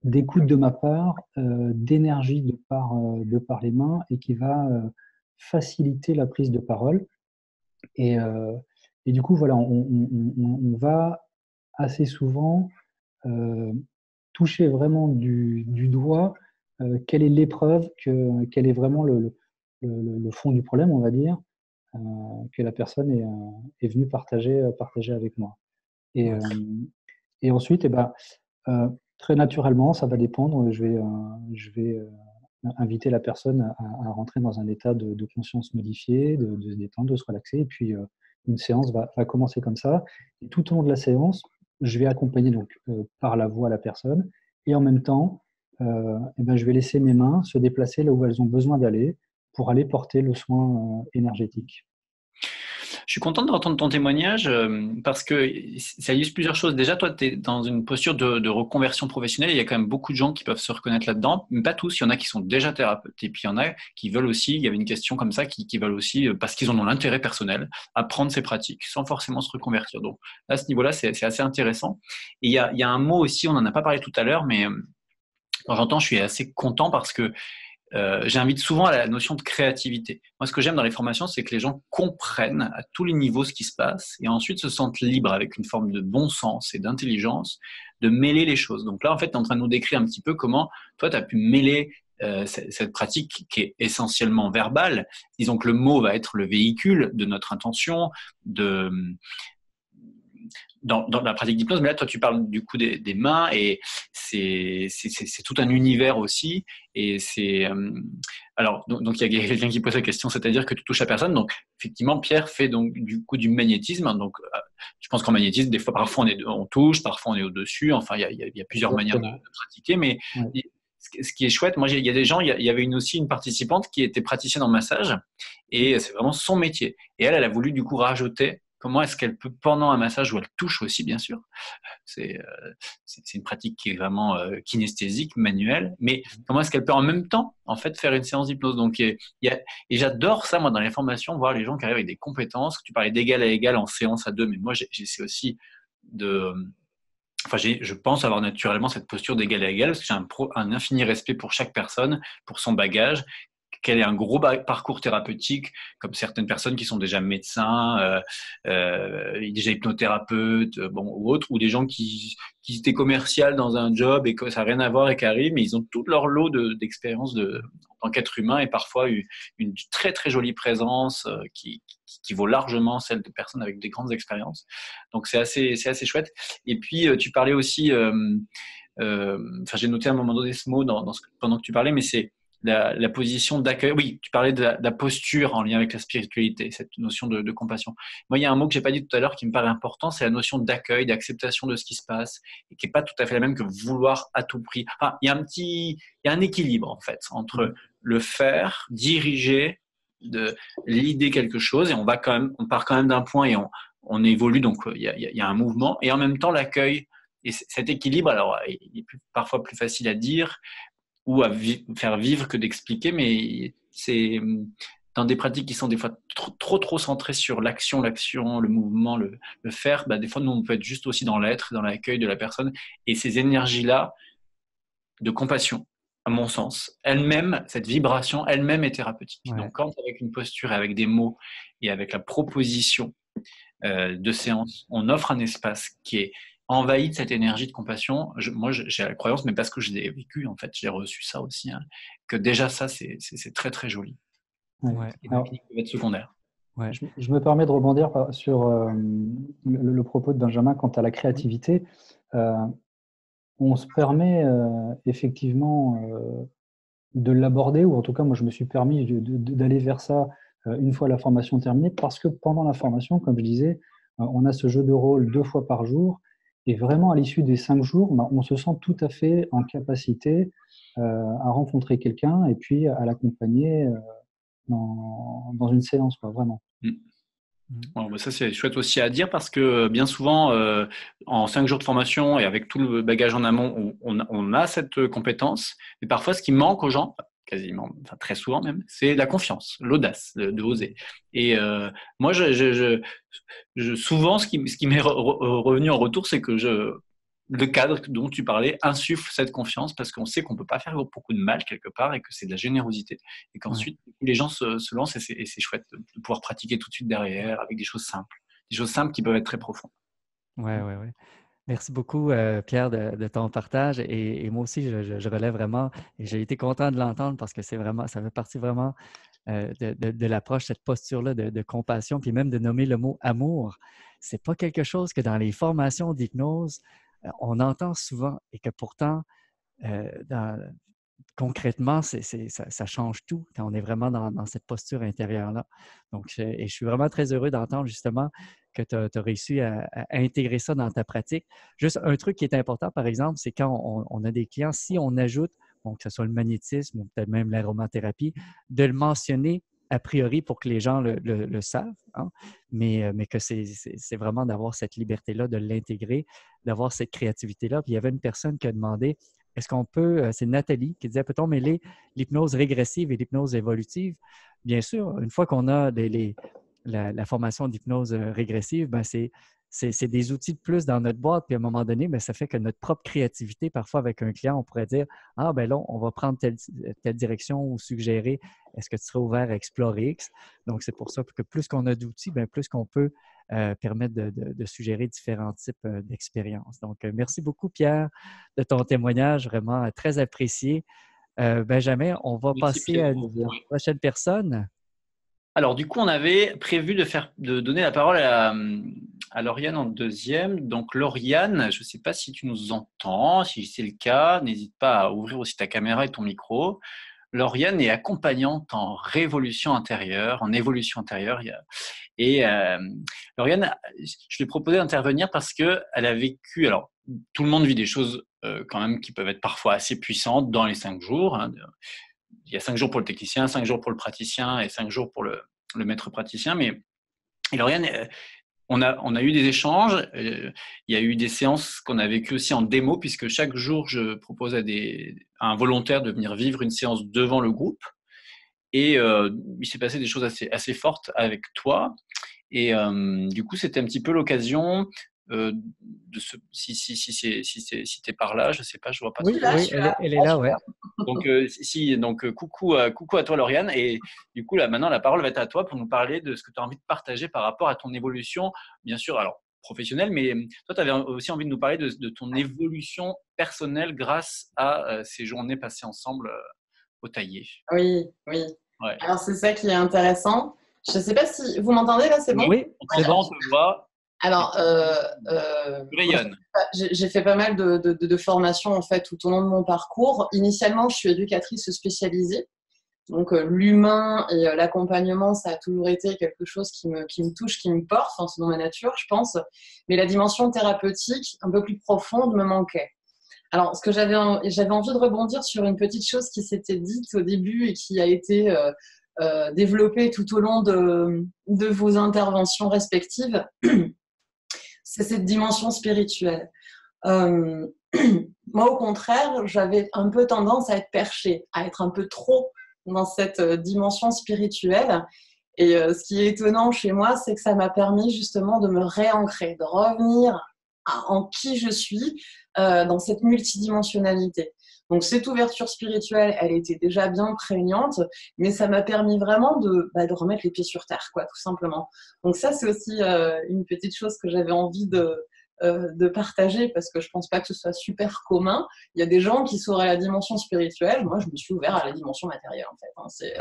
d'écoute de ma part, d'énergie de par les mains et qui va faciliter la prise de parole. Et, et du coup, voilà, on va assez souvent toucher vraiment du doigt quelle est l'épreuve, quel est vraiment le fond du problème, on va dire, que la personne est venue partager avec moi. Et, et ensuite, eh ben, très naturellement, ça va dépendre. Je vais inviter la personne à rentrer dans un état de conscience modifié, de se détendre, de se relaxer. Et puis, une séance va commencer comme ça. Et tout au long de la séance, je vais accompagner donc par la voix la personne. Et en même temps, eh ben, je vais laisser mes mains se déplacer là où elles ont besoin d'aller pour aller porter le soin énergétique. suis content d'entendre ton témoignage parce que ça illustre plusieurs choses. Déjà, toi, tu es dans une posture de reconversion professionnelle. Il y a quand même beaucoup de gens qui peuvent se reconnaître là-dedans, mais pas tous. Il y en a qui sont déjà thérapeutes et puis il y en a qui veulent aussi, il y avait une question comme ça, qui veulent aussi, parce qu'ils en ont l'intérêt personnel, apprendre ces pratiques sans forcément se reconvertir. Donc, à ce niveau-là, c'est assez intéressant. Et il y a un mot aussi, on n'en a pas parlé tout à l'heure, mais quand j'entends, je suis assez content parce que j'invite souvent à la notion de créativité. Moi, ce que j'aime dans les formations, c'est que les gens comprennent à tous les niveaux ce qui se passe et ensuite se sentent libres avec une forme de bon sens et d'intelligence de mêler les choses. Donc là, en fait, tu es en train de nous décrire un petit peu comment toi, tu as pu mêler cette pratique qui est essentiellement verbale. Disons que le mot va être le véhicule de notre intention, dans la pratique d'hypnose, mais là, toi, tu parles du coup des mains et c'est tout un univers aussi. Et alors, donc il y a quelqu'un qui pose la question, c'est-à-dire que tu touches à personne. Donc, effectivement, Pierre fait donc du coup du magnétisme. Donc, je pense qu'en magnétisme, des fois, parfois on touche, parfois on est au-dessus. Enfin, il y a plusieurs manières de pratiquer, mais ce qui est chouette, moi, il y a des gens, il y avait aussi une participante qui était praticienne en massage et c'est vraiment son métier. Et elle a voulu du coup rajouter comment est-ce qu'elle peut, pendant un massage où elle touche aussi, bien sûr, c'est une pratique qui est vraiment kinesthésique, manuelle, mais comment est-ce qu'elle peut en même temps, en fait, faire une séance d'hypnose. Donc, et j'adore ça, moi, dans les formations, voir les gens qui arrivent avec des compétences. Tu parlais d'égal à égal en séance à deux, mais moi, j'essaie aussi de... Enfin, je pense avoir naturellement cette posture d'égal à égal parce que j'ai un infini respect pour chaque personne, pour son bagage, qu'elle ait un gros parcours thérapeutique, comme certaines personnes qui sont déjà médecins, déjà hypnothérapeutes, ou autres, ou des gens qui étaient commerciales dans un job et que ça n'a rien à voir et qui arrivent, mais ils ont tout leur lot d'expérience en tant qu'être humain et parfois une très très jolie présence qui vaut largement celle de personnes avec des grandes expériences. Donc c'est assez chouette. Et puis tu parlais aussi, j'ai noté à un moment donné ce mot pendant que tu parlais, mais c'est la position d'accueil. Oui, tu parlais de la posture en lien avec la spiritualité, cette notion de compassion. Moi, il y a un mot que j'ai pas dit tout à l'heure qui me paraît important, c'est la notion d'accueil, d'acceptation de ce qui se passe, et qui est pas tout à fait la même que vouloir à tout prix. Enfin, il y a un équilibre en fait entre le faire, diriger, l'idée quelque chose, et on part quand même d'un point et on évolue, donc il y a un mouvement, et en même temps l'accueil. Et cet équilibre, alors, il est parfois plus facile à dire ou à faire vivre que d'expliquer, mais c'est dans des pratiques qui sont des fois trop centrées sur l'action, le mouvement, le faire, des fois, nous, on peut être juste aussi dans l'être, dans l'accueil de la personne. Et ces énergies-là de compassion, à mon sens, cette vibration elle-même est thérapeutique. Ouais. Donc, quand avec une posture, avec des mots et avec la proposition de séance, on offre un espace qui est envahi de cette énergie de compassion. Moi, j'ai la croyance, mais parce que je l'ai vécu, en fait, j'ai reçu ça aussi, que déjà ça, c'est très, très joli. Ouais. Et donc, il peut être secondaire. Ouais. Je me permets de rebondir sur le propos de Benjamin quant à la créativité. On se permet effectivement de l'aborder, ou en tout cas, moi, je me suis permis d'aller vers ça une fois la formation terminée, parce que pendant la formation, comme je disais, on a ce jeu de rôle 2 fois par jour, et vraiment, à l'issue des 5 jours, on se sent tout à fait en capacité à rencontrer quelqu'un et puis à l'accompagner dans une séance, quoi, vraiment. Bon, ça, c'est chouette aussi à dire parce que bien souvent, en 5 jours de formation et avec tout le bagage en amont, on a cette compétence. Mais parfois, ce qui manque aux gens, quasiment, enfin très souvent même, c'est la confiance, l'audace de oser. Et moi, souvent, ce qui m'est revenu en retour, c'est que le cadre dont tu parlais insuffle cette confiance parce qu'on sait qu'on ne peut pas faire beaucoup de mal quelque part et que c'est de la générosité. Et qu'ensuite, les gens se lancent et c'est chouette de pouvoir pratiquer tout de suite derrière avec des choses simples. Des choses simples qui peuvent être très profondes. Oui. Merci beaucoup, Pierre, de ton partage. Et moi aussi, je relève vraiment, et j'ai été content de l'entendre parce que ça fait partie vraiment de l'approche, cette posture-là de compassion, puis même de nommer le mot amour. Ce n'est pas quelque chose que dans les formations d'hypnose, on entend souvent et que pourtant, concrètement, ça change tout quand on est vraiment dans cette posture intérieure-là. Donc, je suis vraiment très heureux d'entendre justement que tu as réussi à intégrer ça dans ta pratique. Juste un truc qui est important, par exemple, c'est quand on a des clients, si on ajoute, bon, que ce soit le magnétisme ou peut-être même l'aromathérapie, de le mentionner a priori pour que les gens le savent, hein, mais que c'est vraiment d'avoir cette liberté-là, de l'intégrer, d'avoir cette créativité-là. Puis il y avait une personne qui a demandé, est-ce qu'on peut, c'est Nathalie qui disait, peut-on mêler l'hypnose régressive et l'hypnose évolutive? Bien sûr, une fois qu'on a la formation d'hypnose régressive, ben c'est des outils de plus dans notre boîte, puis à un moment donné, bien, ça fait que notre propre créativité, parfois avec un client, on pourrait dire, ah ben là, on va prendre telle direction ou suggérer, est-ce que tu serais ouvert à explorer X? Donc, c'est pour ça que plus qu'on a d'outils, bien, plus qu'on peut permettre de suggérer différents types d'expériences. Donc, merci beaucoup, Pierre, de ton témoignage, vraiment très apprécié. Benjamin, on va Merci, passer à Pierrot. une prochaine personne. Alors, du coup, on avait prévu de donner la parole à Lauriane en deuxième. Donc, Lauriane, je ne sais pas si tu nous entends. Si c'est le cas, n'hésite pas à ouvrir aussi ta caméra et ton micro. Lauriane est accompagnante en révolution intérieure, en évolution intérieure. Et Lauriane, je lui ai proposé d'intervenir parce qu'elle a vécu… Alors, tout le monde vit des choses quand même qui peuvent être parfois assez puissantes dans les 5 jours. Hein. Il y a 5 jours pour le technicien, 5 jours pour le praticien et 5 jours pour le maître praticien. Mais Lauriane, on a eu des échanges. Il y a eu des séances qu'on a vécues aussi en démo, puisque chaque jour, je propose à un volontaire de venir vivre une séance devant le groupe. Et il s'est passé des choses assez fortes avec toi. Et du coup, c'était un petit peu l'occasion si tu es par là, je ne sais pas, je ne vois pas. Oui, elle est là, ouais. Donc, coucou à toi, Lauriane. Et du coup, là, maintenant, la parole va être à toi pour nous parler de ce que tu as envie de partager par rapport à ton évolution, bien sûr, alors professionnelle, mais toi, tu avais aussi envie de nous parler de ton évolution personnelle grâce à ces journées passées ensemble au Taillé. Oui. Ouais. Alors, c'est ça qui est intéressant. Je ne sais pas si vous m'entendez là, c'est bon? Oui, c'est bon, on te voit. Alors, j'ai fait pas mal de formations en fait tout au long de mon parcours. Initialement, je suis éducatrice spécialisée. Donc, l'humain et l'accompagnement, ça a toujours été quelque chose qui me touche, qui me porte. Enfin, c'est dans ma nature, je pense. Mais la dimension thérapeutique, un peu plus profonde, me manquait. Alors, j'avais envie de rebondir sur une petite chose qui s'était dite au début et qui a été développée tout au long de vos interventions respectives. C'est cette dimension spirituelle. Moi, au contraire, j'avais un peu tendance à être perchée, à être un peu trop dans cette dimension spirituelle. Et ce qui est étonnant chez moi, c'est que ça m'a permis justement de me réancrer, de revenir en qui je suis dans cette multidimensionnalité. Donc, cette ouverture spirituelle, elle était déjà bien prégnante, mais ça m'a permis vraiment de remettre les pieds sur terre, quoi, tout simplement. Donc, ça, c'est aussi une petite chose que j'avais envie de partager parce que je pense pas que ce soit super commun. Il y a des gens qui sont à la dimension spirituelle. Moi, je me suis ouvert à la dimension matérielle, en fait. Hein. C'est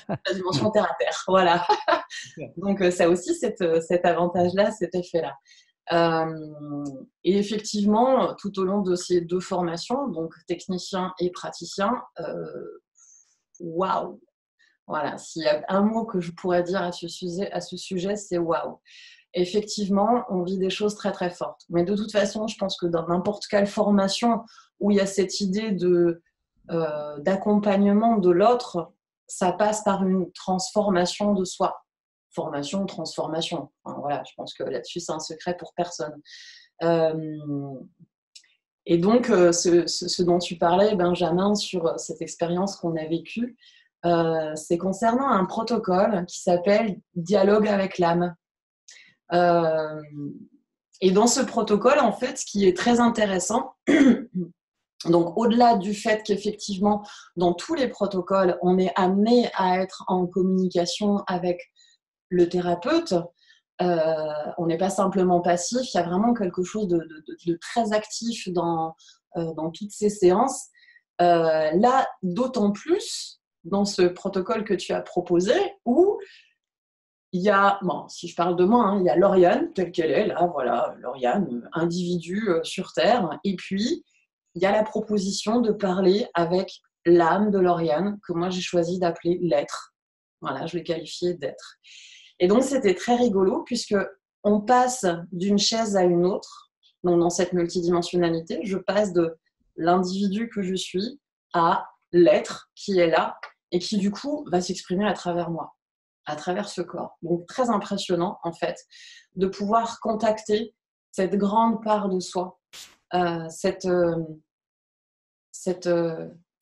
la dimension terre à terre. Voilà. Donc, ça a aussi cet avantage-là, cet effet-là. Et effectivement, tout au long de ces 2 formations, donc technicien et praticien, waouh! Voilà, s'il y a un mot que je pourrais dire à ce sujet, c'est waouh! Effectivement, on vit des choses très très fortes. Mais de toute façon, je pense que dans n'importe quelle formation où il y a cette idée d'accompagnement de l'autre, ça passe par une transformation de soi. Formation, transformation. Enfin, voilà, je pense que là-dessus, c'est un secret pour personne. Et donc, ce dont tu parlais, Benjamin, sur cette expérience qu'on a vécue, c'est concernant un protocole qui s'appelle « Dialogue avec l'âme ». Et dans ce protocole, en fait, ce qui est très intéressant, donc au-delà du fait qu'effectivement, dans tous les protocoles, on est amené à être en communication avec le thérapeute, on n'est pas simplement passif, il y a vraiment quelque chose de très actif dans toutes ces séances. Là, d'autant plus dans ce protocole que tu as proposé, où il y a, si je parle de moi, hein, il y a Lauriane, telle qu'elle est, là, voilà, Lauriane, individu sur Terre, et puis il y a la proposition de parler avec l'âme de Lauriane, que moi j'ai choisi d'appeler l'être. Voilà, je l'ai qualifié d'être. Et donc, c'était très rigolo puisqu'on passe d'une chaise à une autre. Donc, dans cette multidimensionnalité, je passe de l'individu que je suis à l'être qui est là et qui du coup va s'exprimer à travers moi, à travers ce corps. Donc très impressionnant en fait de pouvoir contacter cette grande part de soi, cette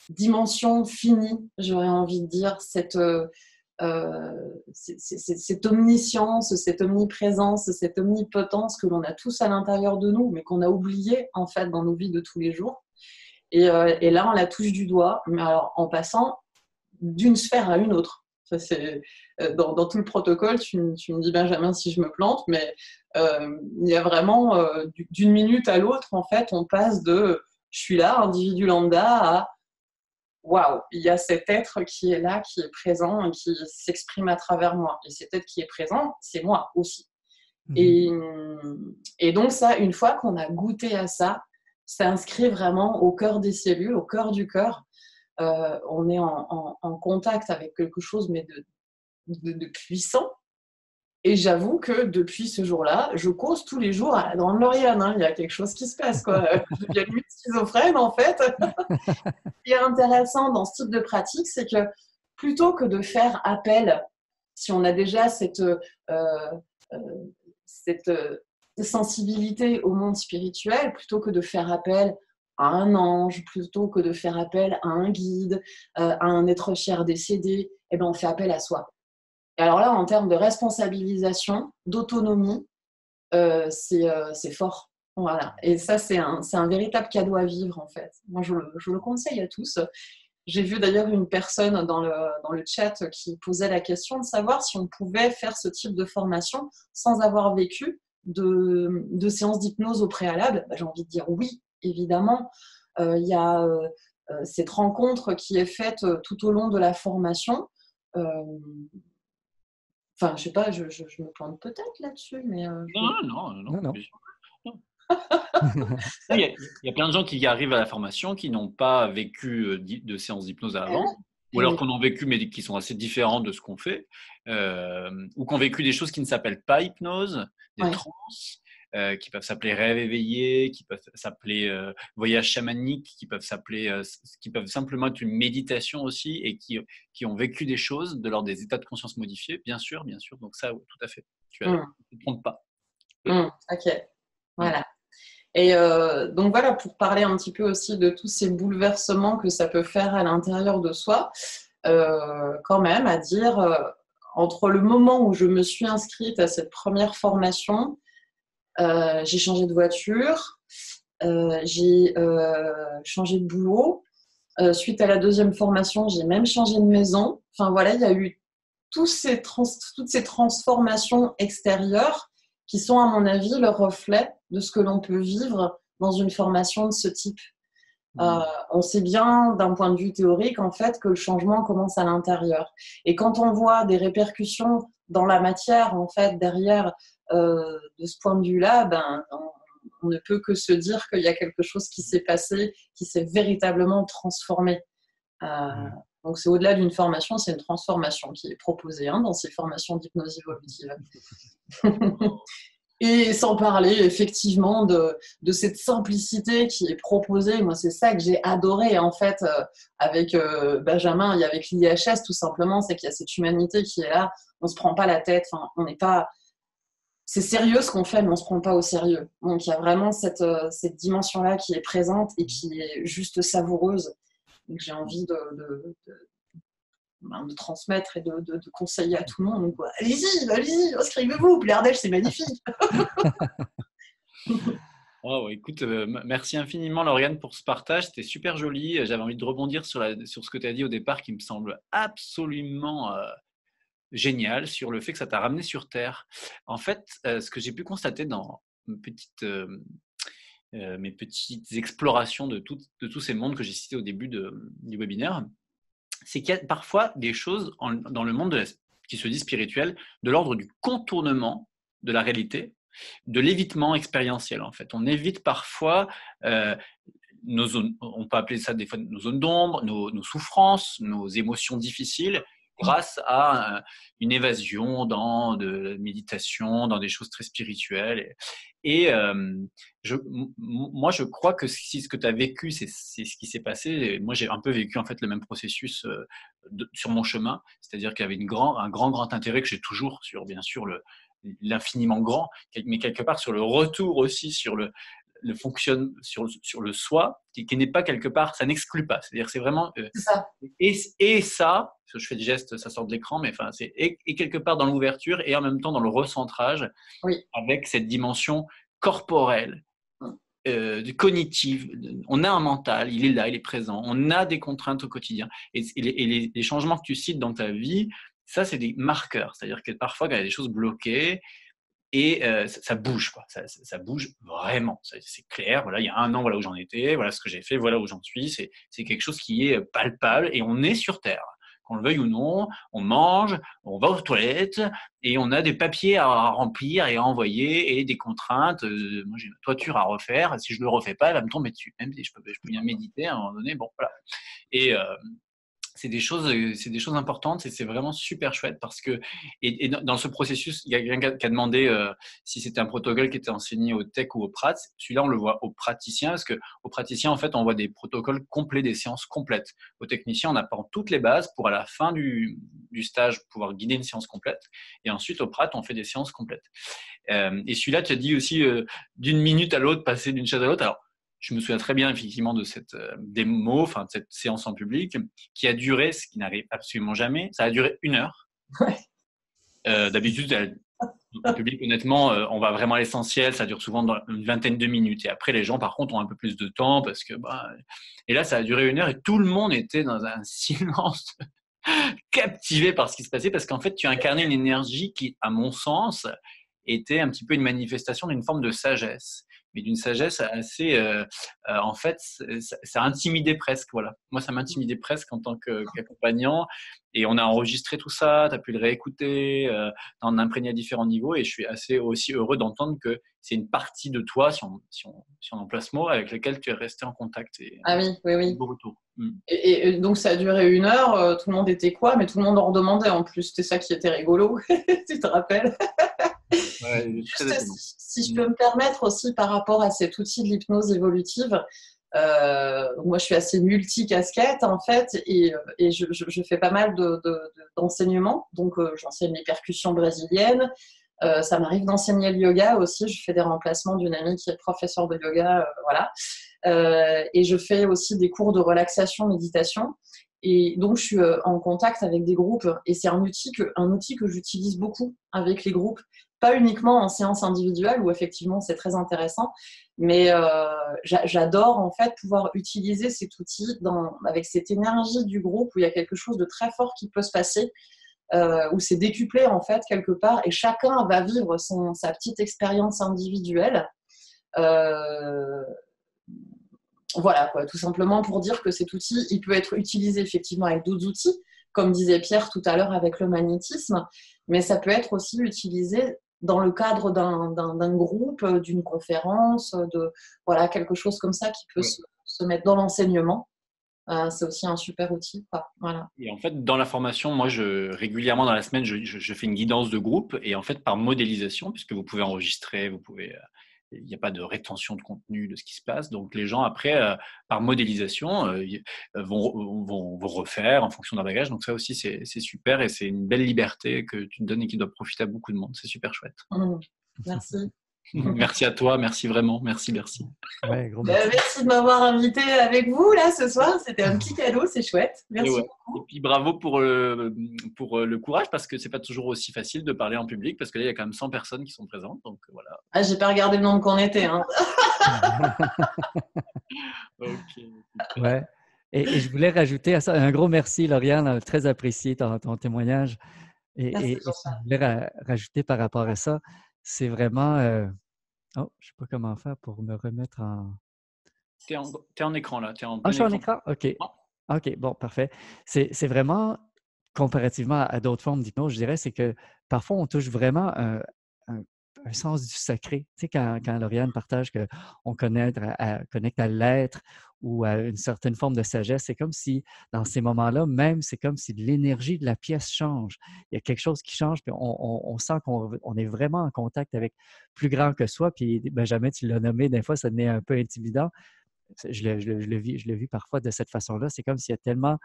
dimension finie, j'aurais envie de dire, cette omniscience, cette omniprésence, cette omnipotence que l'on a tous à l'intérieur de nous, mais qu'on a oublié en fait dans nos vies de tous les jours. Et là, on la touche du doigt, mais alors en passant d'une sphère à une autre. Ça, c'est, dans tout le protocole, tu me dis Benjamin si je me plante, mais il y a vraiment d'une minute à l'autre, en fait, on passe de je suis là, individu lambda, à waouh, il y a cet être qui est là, qui est présent et qui s'exprime à travers moi. Et cet être qui est présent, c'est moi aussi. Et donc ça, une fois qu'on a goûté à ça, ça inscrit vraiment au cœur des cellules, au cœur du cœur. On est en contact avec quelque chose mais de puissant. Et j'avoue que depuis ce jour-là, je cause tous les jours à la grande Lauriane. Hein. Il y a quelque chose qui se passe, quoi. Je deviens limite schizophrène, en fait. Ce qui est intéressant dans ce type de pratique, c'est que plutôt que de faire appel, si on a déjà cette sensibilité au monde spirituel, plutôt que de faire appel à un ange, plutôt que de faire appel à un guide, à un être cher décédé, eh ben on fait appel à soi. Et alors là, en termes de responsabilisation, d'autonomie, c'est fort. Voilà. Et ça, c'est un véritable cadeau à vivre, en fait. Moi, je le conseille à tous. J'ai vu d'ailleurs une personne dans le chat qui posait la question de savoir si on pouvait faire ce type de formation sans avoir vécu de séances d'hypnose au préalable. J'ai envie de dire oui, évidemment. Il y a cette rencontre qui est faite tout au long de la formation. Enfin, je sais pas, je me plante peut-être là-dessus, mais… Non. Il y a plein de gens qui arrivent à la formation qui n'ont pas vécu de séances d'hypnose avant, ou alors qu'on en vécu mais qui sont assez différents de ce qu'on fait, ou qui ont vécu des choses qui ne s'appellent pas hypnose, des transes, qui peuvent s'appeler rêve éveillé, qui peuvent s'appeler voyage chamanique, qui peuvent simplement être une méditation aussi, et qui ont vécu des choses de l'ordre des états de conscience modifiés, bien sûr. Donc ça, tout à fait. Tu ne te trompes pas. Ok, voilà. Et donc voilà, pour parler un petit peu aussi de tous ces bouleversements que ça peut faire à l'intérieur de soi, quand même à dire, entre le moment où je me suis inscrite à cette première formation, j'ai changé de voiture, j'ai changé de boulot. Suite à la deuxième formation, j'ai même changé de maison. Enfin voilà, il y a eu toutes ces transformations extérieures qui sont, à mon avis, le reflet de ce que l'on peut vivre dans une formation de ce type. On sait bien, d'un point de vue théorique, en fait, que le changement commence à l'intérieur. Et quand on voit des répercussions dans la matière, en fait, derrière, de ce point de vue-là, on ne peut que se dire qu'il y a quelque chose qui s'est passé, qui s'est véritablement transformé. Donc, c'est au-delà d'une formation, c'est une transformation qui est proposée dans ces formations d'hypnose évolutive. Et sans parler effectivement de cette simplicité qui est proposée. Moi, c'est ça que j'ai adoré en fait avec Benjamin et avec l'IHS, tout simplement, c'est qu'il y a cette humanité qui est là. On se prend pas la tête. Enfin, on n'est pas. C'est sérieux ce qu'on fait, mais on se prend pas au sérieux. Donc, il y a vraiment cette dimension-là qui est présente et qui est juste savoureuse. Donc, j'ai envie de transmettre et de conseiller à tout le monde. Quoi. Allez-y, inscrivez-vous, Plerdèche, c'est magnifique. Oh, écoute, merci infiniment Lauriane pour ce partage, c'était super joli. J'avais envie de rebondir sur ce que tu as dit au départ qui me semble absolument génial, sur le fait que ça t'a ramené sur Terre. En fait, ce que j'ai pu constater dans mes petites explorations de tous ces mondes que j'ai cités au début du webinaire, c'est qu'il y a parfois des choses dans le monde qui se dit spirituel, de l'ordre du contournement de la réalité, de l'évitement expérientiel en fait. On évite parfois nos zones, on peut appeler ça des fois nos zones d'ombre, nos souffrances, nos émotions difficiles, grâce à une évasion dans de la méditation, dans des choses très spirituelles. Moi, je crois que si ce que tu as vécu, c'est ce qui s'est passé. Et moi, j'ai un peu vécu en fait le même processus sur mon chemin, c'est-à-dire qu'il y avait un grand intérêt que j'ai toujours sur, bien sûr, l'infiniment grand, mais quelque part sur le retour aussi, sur le fonctionne sur le soi, qui n'est pas quelque part, ça n'exclut pas. C'est-à-dire c'est vraiment ça. et ça, je fais des gestes, ça sort de l'écran, mais enfin c'est et quelque part dans l'ouverture et en même temps dans le recentrage, Oui. avec cette dimension corporelle, cognitive. On a un mental, il est là, il est présent. On a des contraintes au quotidien et les changements que tu cites dans ta vie, ça c'est des marqueurs. C'est-à-dire que parfois quand il y a des choses bloquées. Et ça bouge, quoi. Ça bouge vraiment. C'est clair. Voilà, il y a 1 an, voilà où j'en étais. Voilà ce que j'ai fait. Voilà où j'en suis. C'est quelque chose qui est palpable et on est sur Terre. Qu'on le veuille ou non, on mange, on va aux toilettes et on a des papiers à remplir et à envoyer et des contraintes. Moi, j'ai une toiture à refaire. Si je ne le refais pas, elle va me tomber dessus. Même si je peux bien méditer à un moment donné. Bon, voilà. Et c'est des choses importantes et c'est vraiment super chouette parce que et dans ce processus, il y a quelqu'un qui a demandé si c'était un protocole qui était enseigné au tech ou au prat. Celui-là, on le voit aux praticiens parce que aux praticiens, en fait, on voit des protocoles complets, des séances complètes. Aux techniciens, on apprend toutes les bases pour à la fin du stage pouvoir guider une séance complète. Et ensuite, au prat, on fait des séances complètes. Et celui-là, tu as dit aussi d'une minute à l'autre, passer d'une chaise à l'autre. Alors, je me souviens très bien effectivement de cette démo, enfin de cette séance en public, qui a duré, ce qui n'arrive absolument jamais, ça a duré 1 heure. Ouais. D'habitude, en public, honnêtement, on va vraiment à l'essentiel, ça dure souvent dans une vingtaine de minutes. Et après, les gens, par contre, ont un peu plus de temps parce que, et là, ça a duré 1 heure et tout le monde était dans un silence, captivé par ce qui se passait parce qu'en fait, tu incarnais une énergie qui, à mon sens, était un petit peu une manifestation d'une forme de sagesse, mais d'une sagesse assez, en fait, ça intimidait presque, voilà. Moi, ça m'intimidait presque en tant qu'accompagnant, et on a enregistré tout ça, tu as pu le réécouter, t'en imprégner à différents niveaux, et je suis assez aussi heureux d'entendre que c'est une partie de toi, si on emploie ce mot, avec lequel tu es resté en contact. Ah oui, oui. Beau retour. Et donc, ça a duré 1 heure, tout le monde était quoi, mais tout le monde en redemandait en plus. C'était ça qui était rigolo, tu te rappelles? Ouais, Juste, si je peux me permettre aussi par rapport à cet outil de l'hypnose évolutive, moi je suis assez multicasquette en fait et je fais pas mal d'enseignements. Donc j'enseigne les percussions brésiliennes, ça m'arrive d'enseigner le yoga aussi, je fais des remplacements d'une amie qui est professeure de yoga, voilà. Et je fais aussi des cours de relaxation, méditation. Et donc, je suis en contact avec des groupes et c'est un outil que j'utilise beaucoup avec les groupes, pas uniquement en séance individuelle où effectivement c'est très intéressant, mais j'adore en fait pouvoir utiliser cet outil avec cette énergie du groupe où il y a quelque chose de très fort qui peut se passer, où c'est décuplé en fait quelque part et chacun va vivre sa petite expérience individuelle. Voilà, quoi, tout simplement pour dire que cet outil, il peut être utilisé effectivement avec d'autres outils, comme disait Pierre tout à l'heure avec le magnétisme, mais ça peut être aussi utilisé dans le cadre d'un groupe, d'une conférence, voilà, quelque chose comme ça qui peut se mettre dans l'enseignement. C'est aussi un super outil, quoi. Voilà. Et en fait, dans la formation, moi, régulièrement dans la semaine, je fais une guidance de groupe et en fait, par modélisation, puisque vous pouvez enregistrer, il n'y a pas de rétention de contenu de ce qui se passe. Donc, les gens, après, par modélisation, vont refaire en fonction d'un bagage. Donc, ça aussi, c'est super et c'est une belle liberté que tu te donnes et qui doit profiter à beaucoup de monde. C'est super chouette. Merci. Merci à toi, merci vraiment, merci. Ouais, gros merci. Merci de m'avoir invité avec vous là ce soir, c'était un petit cadeau, c'est chouette. Merci beaucoup. Et puis bravo pour le courage parce que c'est pas toujours aussi facile de parler en public parce que là il y a quand même 100 personnes qui sont présentes, donc voilà. Ah, j'ai pas regardé le nombre qu'on était. Hein. Ok. Ouais. Et je voulais rajouter à ça un gros merci, Lauriane, très apprécié ton témoignage. Et je voulais rajouter par rapport à ça, c'est vraiment. Je ne sais pas comment faire pour me remettre en. Tu es en écran là. Je suis en écran? OK. OK, bon, parfait. C'est vraiment, comparativement à d'autres formes d'hypnose, je dirais, c'est que parfois on touche vraiment un sens du sacré. Tu sais, quand Lauriane partage qu'on connecte connecte à l'être ou à une certaine forme de sagesse, c'est comme si, dans ces moments-là, même, c'est comme si l'énergie de la pièce change. Il y a quelque chose qui change, puis on sent qu'on est vraiment en contact avec plus grand que soi. Puis Benjamin, tu l'as nommé, des fois, ça devenait un peu intimidant. Je le vis parfois de cette façon-là. C'est comme s'il y a tellement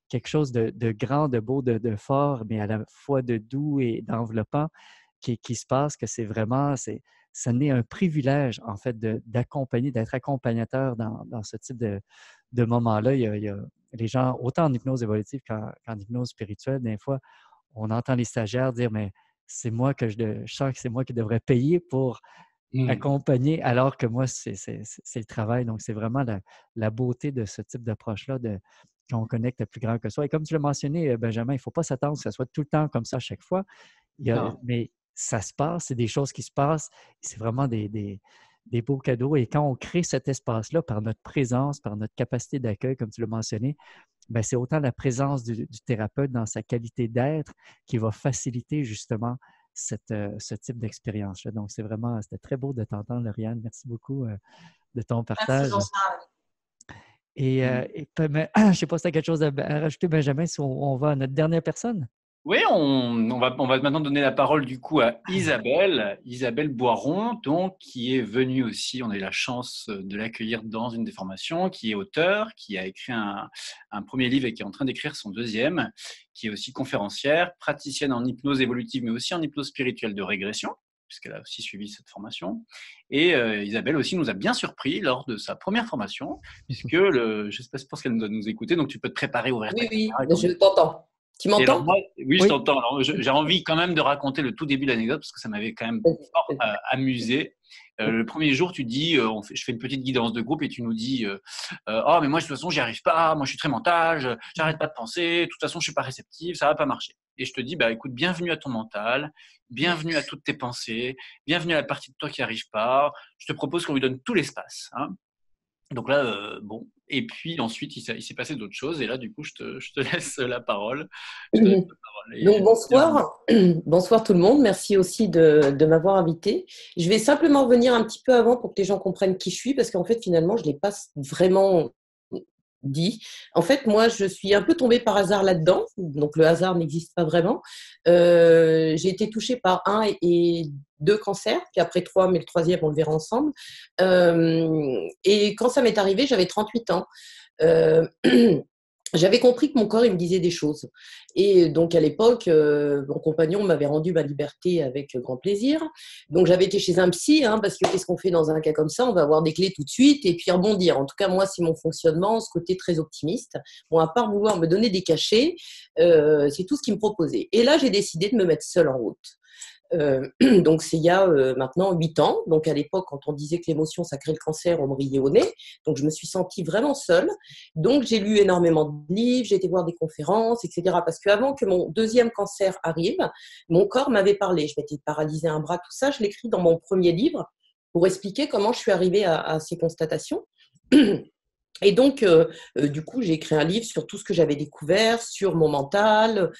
quelque chose de grand, de beau, de fort, mais à la fois de doux et d'enveloppant qui se passe, que c'est vraiment, ça n'est un privilège, en fait, d'accompagner, d'être accompagnateur dans ce type de moments-là. Il y a les gens, autant en hypnose évolutive qu'en hypnose spirituelle, des fois, on entend les stagiaires dire, mais c'est moi je sens que c'est moi qui devrais payer pour accompagner, alors que moi, c'est le travail. Donc, c'est vraiment la beauté de ce type d'approche-là, qu'on connecte à plus grand que soi. Et comme tu l'as mentionné, Benjamin, il ne faut pas s'attendre que ça soit tout le temps comme ça à chaque fois. Mais ça se passe, c'est des choses qui se passent. C'est vraiment des beaux cadeaux. Et quand on crée cet espace-là par notre présence, par notre capacité d'accueil, comme tu l'as mentionné, ben, c'est autant la présence du thérapeute dans sa qualité d'être qui va faciliter justement ce type d'expérience-là. Donc, c'était très beau de t'entendre, Lauriane. Merci beaucoup de ton Merci, partage. Jean-Charles. Je ne sais pas si tu as quelque chose à rajouter, Benjamin, si on va à notre dernière personne. Oui, on va maintenant donner la parole du coup à Isabelle Boiron, donc, qui est venue aussi, on a eu la chance de l'accueillir dans une des formations, qui est auteure, qui a écrit un premier livre et qui est en train d'écrire son deuxième, qui est aussi conférencière, praticienne en hypnose évolutive, mais aussi en hypnose spirituelle de régression, puisqu'elle a aussi suivi cette formation. Et Isabelle aussi nous a bien surpris lors de sa première formation, puisque je pense qu'elle doit nous écouter, donc tu peux te préparer, ouvrir ta Oui, caméra. je t'entends. Tu m'entends? Oui, je t'entends. Alors, j'ai envie quand même de raconter le tout début de l'anecdote parce que ça m'avait quand même fort amusé. Le premier jour, tu dis, je fais une petite guidance de groupe et tu nous dis, oh mais moi de toute façon j'y arrive pas, moi je suis très mental, j'arrête pas de penser, de toute façon je suis pas réceptive, ça va pas marcher. Et je te dis, bah écoute, bienvenue à ton mental, bienvenue à toutes tes pensées, bienvenue à la partie de toi qui arrive pas. Je te propose qu'on lui donne tout l'espace. Hein. Donc là, bon. Et puis ensuite, il s'est passé d'autres choses. Et là, du coup, je te laisse la parole. Donc bonsoir, bonsoir tout le monde. Merci aussi de m'avoir invité. Je vais simplement revenir un petit peu avant pour que les gens comprennent qui je suis, parce qu'en fait, finalement, je ne l'ai pas vraiment dit. En fait, moi, je suis un peu tombée par hasard là-dedans. Donc, le hasard n'existe pas vraiment. J'ai été touchée par 1 et 2 cancers, puis après 3, mais le 3e, on le verra ensemble. Et quand ça m'est arrivé, j'avais 38 ans. J'avais compris que mon corps, il me disait des choses. Et donc, à l'époque, mon compagnon m'avait rendu ma liberté avec grand plaisir. Donc, j'avais été chez un psy, parce que qu'est-ce qu'on fait dans un cas comme ça? On va avoir des clés tout de suite et puis rebondir. En tout cas, moi, c'est mon fonctionnement, ce côté très optimiste. Bon, à part vouloir me donner des cachets, c'est tout ce qu'il me proposait. Et là, j'ai décidé de me mettre seule en route. Donc, c'est il y a maintenant 8 ans. Donc, à l'époque, quand on disait que l'émotion, ça crée le cancer, on me riait au nez. Donc, je me suis sentie vraiment seule. Donc, j'ai lu énormément de livres, j'ai été voir des conférences, etc. Parce qu'avant que mon 2e cancer arrive, mon corps m'avait parlé. Je m'étais paralysée un bras, tout ça. Je l'écris dans mon premier livre pour expliquer comment je suis arrivée à ces constatations. Et donc, du coup, j'ai écrit un livre sur tout ce que j'avais découvert, sur mon mental.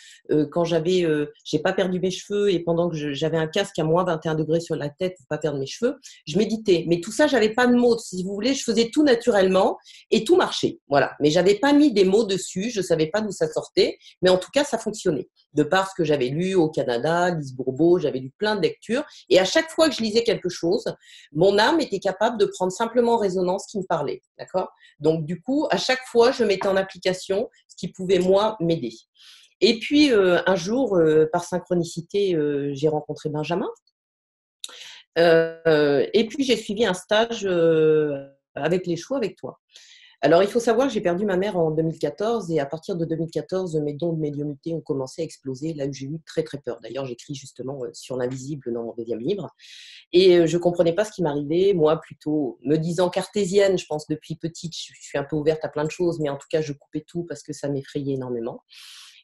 Quand j'ai pas perdu mes cheveux et pendant que j'avais un casque à moins 21 degrés sur la tête pour pas perdre mes cheveux, je méditais. Mais tout ça, j'avais pas de mots. Si vous voulez, je faisais tout naturellement et tout marchait. Voilà. Mais j'avais pas mis des mots dessus. Je savais pas d'où ça sortait. Mais en tout cas, ça fonctionnait. De par ce que j'avais lu au Canada, Lise Bourbeau, j'avais lu plein de lectures. Et à chaque fois que je lisais quelque chose, mon âme était capable de prendre simplement en résonance ce qui me parlait. D'accord ? Donc, du coup, à chaque fois, je mettais en application ce qui pouvait, moi, m'aider. Et puis, un jour, par synchronicité, j'ai rencontré Benjamin. Et puis, j'ai suivi un stage avec les choux avec toi. Alors, il faut savoir que j'ai perdu ma mère en 2014 et à partir de 2014, mes dons de médiumnité ont commencé à exploser. Là où j'ai eu très, très peur. D'ailleurs, j'écris justement sur l'invisible dans mon 2e livre. Et je ne comprenais pas ce qui m'arrivait. Moi, plutôt, me disant cartésienne, je pense depuis petite, je suis un peu ouverte à plein de choses, mais en tout cas, je coupais tout parce que ça m'effrayait énormément.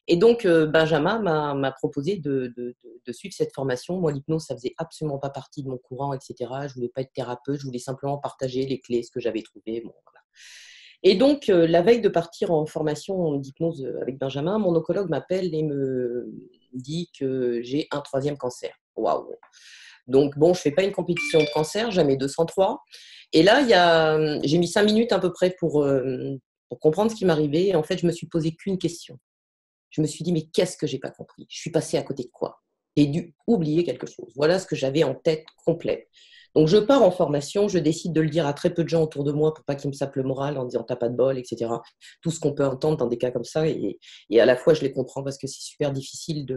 Et donc, Benjamin m'a proposé de suivre cette formation. Moi, l'hypnose, ça faisait absolument pas partie de mon courant, etc. Je voulais pas être thérapeute, je voulais simplement partager les clés, ce que j'avais trouvé. Bon, voilà. Et donc, la veille de partir en formation d'hypnose avec Benjamin, mon oncologue m'appelle et me dit que j'ai un 3e cancer. Waouh! Donc, bon, je ne fais pas une compétition de cancer, jamais 203. Et là, j'ai mis 5 minutes à peu près pour comprendre ce qui m'arrivait. Et en fait, je me suis posé qu'une question. Je me suis dit, mais qu'est-ce que je n'ai pas compris? Je suis passée à côté de quoi? J'ai dû oublier quelque chose. Voilà ce que j'avais en tête complet. Donc, je pars en formation, je décide de le dire à très peu de gens autour de moi pour pas qu'ils me sapent le moral en disant « t'as pas de bol », etc. Tout ce qu'on peut entendre dans des cas comme ça. Et à la fois, je les comprends parce que c'est super difficile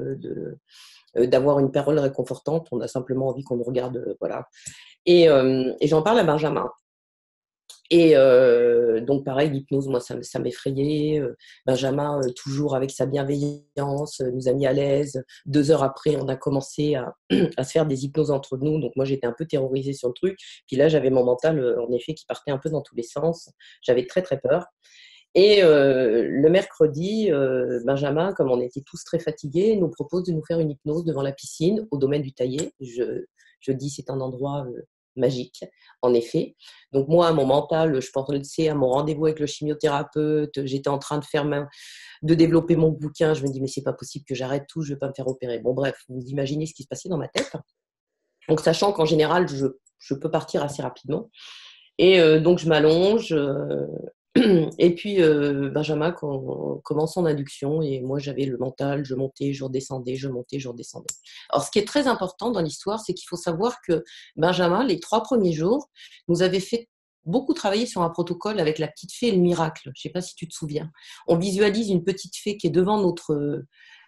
d'avoir une parole réconfortante. On a simplement envie qu'on nous regarde. Voilà. Et j'en parle à Benjamin. Et donc, pareil, l'hypnose, moi, ça m'effrayait. Benjamin, toujours avec sa bienveillance, nous a mis à l'aise. 2 heures après, on a commencé à se faire des hypnoses entre nous. Donc, moi, j'étais un peu terrorisée sur le truc. Puis là, j'avais mon mental, en effet, qui partait un peu dans tous les sens. J'avais très, très peur. Et le mercredi, Benjamin, comme on était tous très fatigués, nous propose de nous faire une hypnose devant la piscine, au domaine du Taillé. Je dis, c'est un endroit magique, en effet. Donc moi, à mon mental, je pensais à mon rendez-vous avec le chimiothérapeute, j'étais en train de développer mon bouquin, je me dis, mais c'est pas possible que j'arrête tout, je vais pas me faire opérer. Bon bref, vous imaginez ce qui se passait dans ma tête. Donc sachant qu'en général, je peux partir assez rapidement. Et donc je m'allonge, et puis Benjamin commence son induction, et moi j'avais le mental, je montais, je redescendais, je montais, je redescendais. Alors ce qui est très important dans l'histoire, c'est qu'il faut savoir que Benjamin, les 3 premiers jours, nous avait fait beaucoup travailler sur un protocole avec la petite fée et le miracle. Je ne sais pas si tu te souviens. On visualise une petite fée qui est devant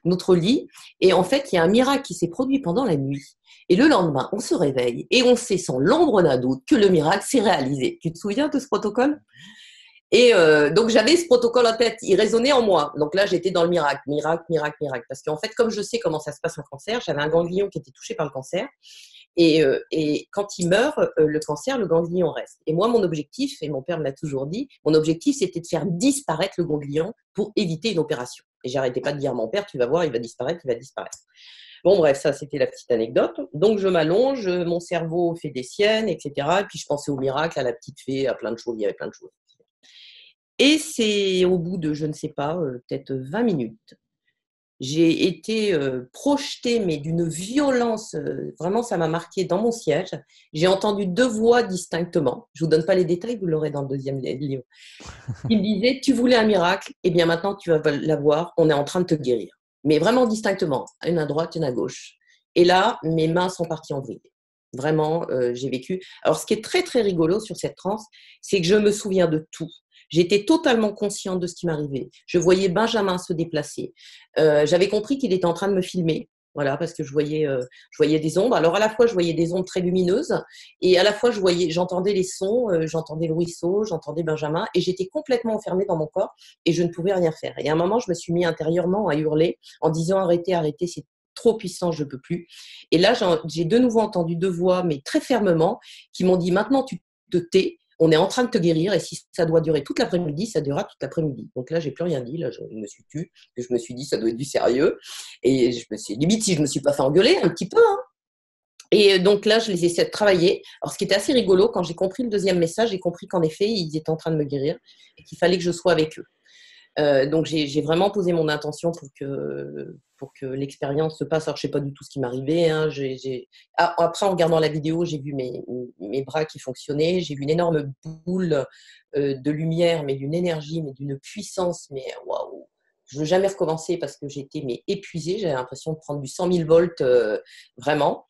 notre lit, et en fait il y a un miracle qui s'est produit pendant la nuit. Et le lendemain, on se réveille et on sait sans l'ombre d'un doute que le miracle s'est réalisé. Tu te souviens de ce protocole ? Et donc, j'avais ce protocole en tête, il résonnait en moi. Donc là, j'étais dans le miracle, miracle, miracle, miracle. Parce qu'en fait, comme je sais comment ça se passe un cancer, j'avais un ganglion qui était touché par le cancer. Et quand il meurt, le cancer, le ganglion reste. Et moi, mon objectif, et mon père me l'a toujours dit, mon objectif, c'était de faire disparaître le ganglion pour éviter une opération. Et j'arrêtais pas de dire à mon père, tu vas voir, il va disparaître, il va disparaître. Bon, bref, ça, c'était la petite anecdote. Donc, je m'allonge, mon cerveau fait des siennes, etc. Et puis, je pensais au miracle, à la petite fée, à plein de choses, il y avait plein de choses. Et c'est au bout de, je ne sais pas, peut-être 20 minutes, j'ai été projetée, mais d'une violence, vraiment ça m'a marqué dans mon siège. J'ai entendu 2 voix distinctement. Je ne vous donne pas les détails, vous l'aurez dans le 2e livre. Il me disait, tu voulais un miracle, et bien maintenant tu vas l'avoir, on est en train de te guérir. Mais vraiment distinctement, une à droite, une à gauche. Et là, mes mains sont parties en vrille. Vraiment, j'ai vécu. Alors, ce qui est très, très rigolo sur cette transe, c'est que je me souviens de tout. J'étais totalement consciente de ce qui m'arrivait. Je voyais Benjamin se déplacer. J'avais compris qu'il était en train de me filmer. Voilà, parce que je voyais des ombres. Alors, à la fois, je voyais des ombres très lumineuses, et à la fois, j'entendais les sons, j'entendais le ruisseau, j'entendais Benjamin, et j'étais complètement enfermée dans mon corps, et je ne pouvais rien faire. Et à un moment, je me suis mis intérieurement à hurler en disant « Arrêtez, arrêtez, c'est trop puissant, je ne peux plus ». Et là, j'ai de nouveau entendu 2 voix, mais très fermement, qui m'ont dit « Maintenant, tu te tais. On est en train de te guérir, et si ça doit durer toute l'après-midi, ça durera toute l'après-midi ». Donc là, j'ai plus rien dit. Là, je me suis tue. Je me suis dit, ça doit être du sérieux. Et je me suis limite, si je me suis pas fait engueuler un petit peu. Hein. Et donc là, je les ai essayé de travailler. Alors, ce qui était assez rigolo, quand j'ai compris le 2e message, j'ai compris qu'en effet, ils étaient en train de me guérir et qu'il fallait que je sois avec eux. Donc, j'ai vraiment posé mon intention pour que l'expérience se passe. Alors, je ne sais pas du tout ce qui m'arrivait. Hein. Après, en regardant la vidéo, j'ai vu mes bras qui fonctionnaient. J'ai vu une énorme boule de lumière, mais d'une énergie, mais d'une puissance. Mais waouh! Je ne veux jamais recommencer parce que j'étais épuisée. J'avais l'impression de prendre du 100 000 volts, vraiment.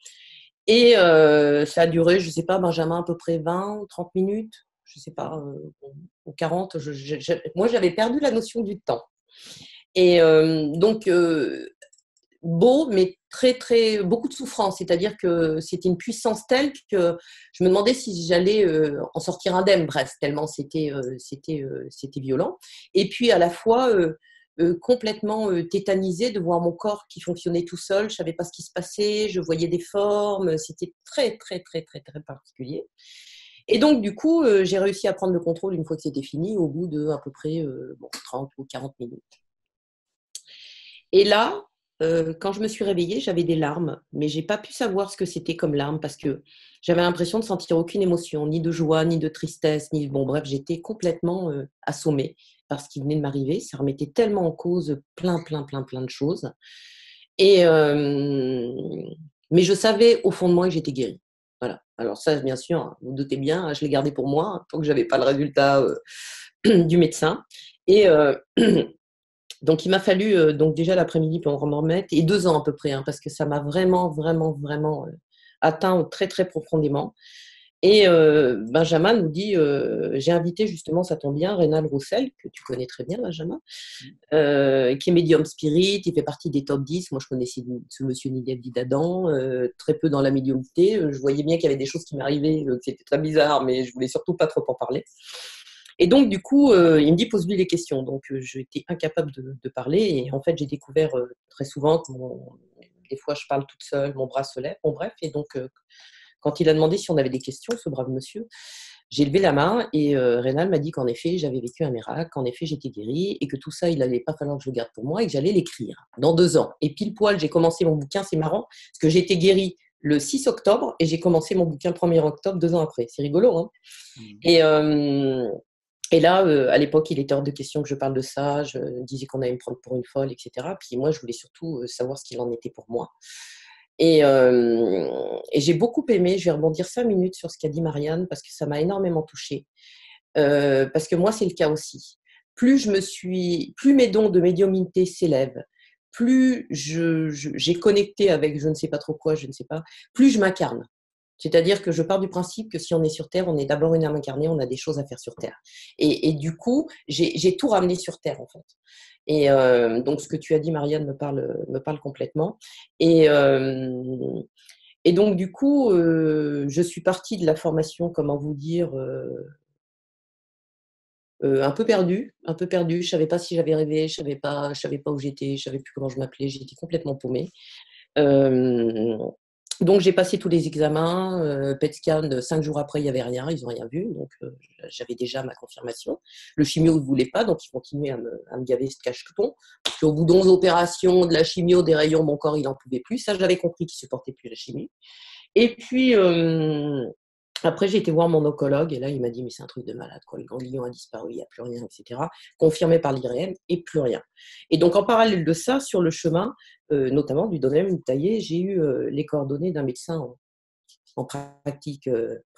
Et ça a duré, je ne sais pas, Benjamin, à peu près 20 ou 30 minutes. Je ne sais pas, ou 40, moi j'avais perdu la notion du temps. Et donc, beau, mais très, très, beaucoup de souffrance, c'est-à-dire que c'était une puissance telle que je me demandais si j'allais en sortir indemne, bref, tellement c'était violent. Et puis à la fois, complètement tétanisée de voir mon corps qui fonctionnait tout seul, je ne savais pas ce qui se passait, je voyais des formes, c'était très, très, très, très, très particulier. Et donc, du coup, j'ai réussi à prendre le contrôle une fois que c'était fini, au bout de à peu près 30 ou 40 minutes. Et là, quand je me suis réveillée, j'avais des larmes, mais je n'ai pas pu savoir ce que c'était comme larmes parce que j'avais l'impression de sentir aucune émotion, ni de joie, ni de tristesse, ni bon, bref, j'étais complètement assommée par ce qui venait de m'arriver. Ça remettait tellement en cause plein de choses. Et Mais je savais au fond de moi que j'étais guérie. Voilà. Alors ça, bien sûr, vous doutez bien, je l'ai gardé pour moi, tant que je n'avais pas le résultat du médecin. Et donc, il m'a fallu donc déjà l'après-midi pour m'en remettre, et 2 ans à peu près, hein, parce que ça m'a vraiment, vraiment, vraiment atteint très, très profondément. Et Benjamin nous dit, j'ai invité justement, ça tombe bien, Rénal Roussel, que tu connais très bien, Benjamin, qui est médium spirit, il fait partie des top 10. Moi, je connaissais ce monsieur Nidabdi d'Adam, très peu dans la médiumnité. Je voyais bien qu'il y avait des choses qui m'arrivaient, que c'était très bizarre, mais je voulais surtout pas trop en parler. Et donc, du coup, il me dit, pose-lui les questions. Donc, j'étais incapable de parler. Et en fait, j'ai découvert très souvent que des fois, je parle toute seule, mon bras se lève. Bon, bref. Et donc, quand il a demandé si on avait des questions, ce brave monsieur, j'ai levé la main et Rénal m'a dit qu'en effet, j'avais vécu un miracle, qu'en effet, j'étais guérie et que tout ça, il n'allait pas falloir que je le garde pour moi et que j'allais l'écrire dans 2 ans. Et pile poil, j'ai commencé mon bouquin. C'est marrant parce que j'ai été guérie le 6 octobre et j'ai commencé mon bouquin le 1er octobre, 2 ans après. C'est rigolo, hein. Et là, à l'époque, il était hors de question que je parle de ça. Je disais qu'on allait me prendre pour une folle, etc. Puis moi, je voulais surtout savoir ce qu'il en était pour moi. Et j'ai beaucoup aimé, je vais rebondir 5 minutes sur ce qu'a dit Marianne, parce que ça m'a énormément touchée. Parce que moi, c'est le cas aussi. Plus mes dons de médiumnité s'élèvent, plus j'ai connecté avec je ne sais pas trop quoi, je ne sais pas, plus je m'incarne. C'est-à-dire que je pars du principe que si on est sur Terre, on est d'abord une âme incarnée, on a des choses à faire sur Terre. Et du coup, j'ai tout ramené sur Terre, en fait. Et donc, ce que tu as dit, Marianne, me parle complètement. Et donc, du coup, je suis partie de la formation, comment vous dire, un peu perdue. Je ne savais pas si j'avais rêvé, je ne savais pas où j'étais, je ne savais plus comment je m'appelais, j'étais complètement paumée. Donc, j'ai passé tous les examens. PET scan, 5 jours après, il n'y avait rien, ils n'ont rien vu. Donc, j'avais déjà ma confirmation. Le chimio ne voulait pas, donc ils continuaient à me gaver ce cacheton. Parce qu'au bout d'11 opérations, de la chimio, des rayons, mon corps, il n'en pouvait plus. Ça, j'avais compris qu'il ne supportait plus la chimie. Et puis, après, j'ai été voir mon oncologue et là, il m'a dit, mais c'est un truc de malade, quoi. Le ganglion a disparu, il n'y a plus rien, etc. Confirmé par l'IRM et plus rien. Et donc, en parallèle de ça, sur le chemin, notamment du domaine taillé, j'ai eu les coordonnées d'un médecin en pratique,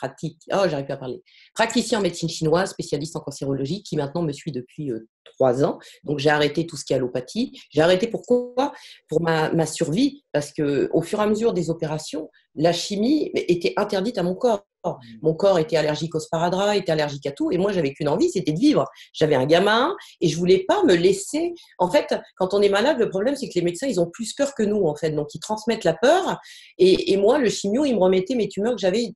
j'arrive pas à parler, praticien en médecine chinoise, spécialiste en cancérologie, qui maintenant me suit depuis 3 ans. Donc, j'ai arrêté tout ce qui est allopathie. J'ai arrêté pourquoi ? Pour ma survie, parce qu'au fur et à mesure des opérations, la chimie était interdite à mon corps. Mon corps était allergique au sparadrap, était allergique à tout, et moi, j'avais qu'une envie, c'était de vivre. J'avais un gamin, et je voulais pas me laisser. En fait, quand on est malade, le problème, c'est que les médecins, ils ont plus peur que nous, en fait. Donc, ils transmettent la peur, et moi, le chimio, il me remettait mes tumeurs que j'avais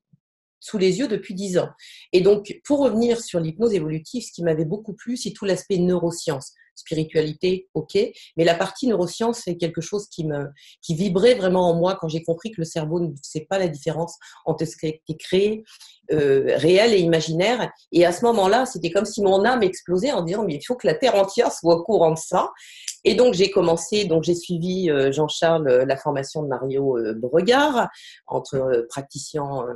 sous les yeux depuis 10 ans. Et donc, pour revenir sur l'hypnose évolutive, ce qui m'avait beaucoup plu, c'est tout l'aspect neurosciences. Spiritualité, ok, mais la partie neurosciences, c'est quelque chose qui vibrait vraiment en moi quand j'ai compris que le cerveau ne sait pas la différence entre ce qui a été créé, réel et imaginaire. Et à ce moment-là, c'était comme si mon âme explosait en disant, mais il faut que la Terre entière soit au courant de ça. Et donc, j'ai suivi, Jean-Charles, la formation de Mario Bregard, entre praticiens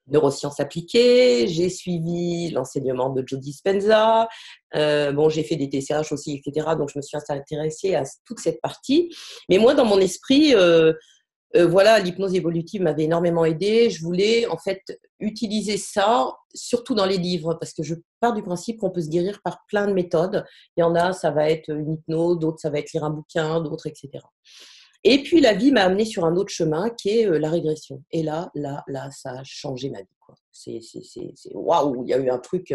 neurosciences appliquées, j'ai suivi l'enseignement de Joe Dispenza, j'ai fait des TCH aussi, etc. Donc, je me suis intéressée à toute cette partie. Mais moi, dans mon esprit, l'hypnose évolutive m'avait énormément aidée. Je voulais, en fait, utiliser ça, surtout dans les livres, parce que je pars du principe qu'on peut se guérir par plein de méthodes. Il y en a, ça va être une hypnose, d'autres, ça va être lire un bouquin, d'autres, etc. Et puis, la vie m'a amenée sur un autre chemin qui est la régression. Et là, ça a changé ma vie, quoi. C'est waouh, il y a eu un truc.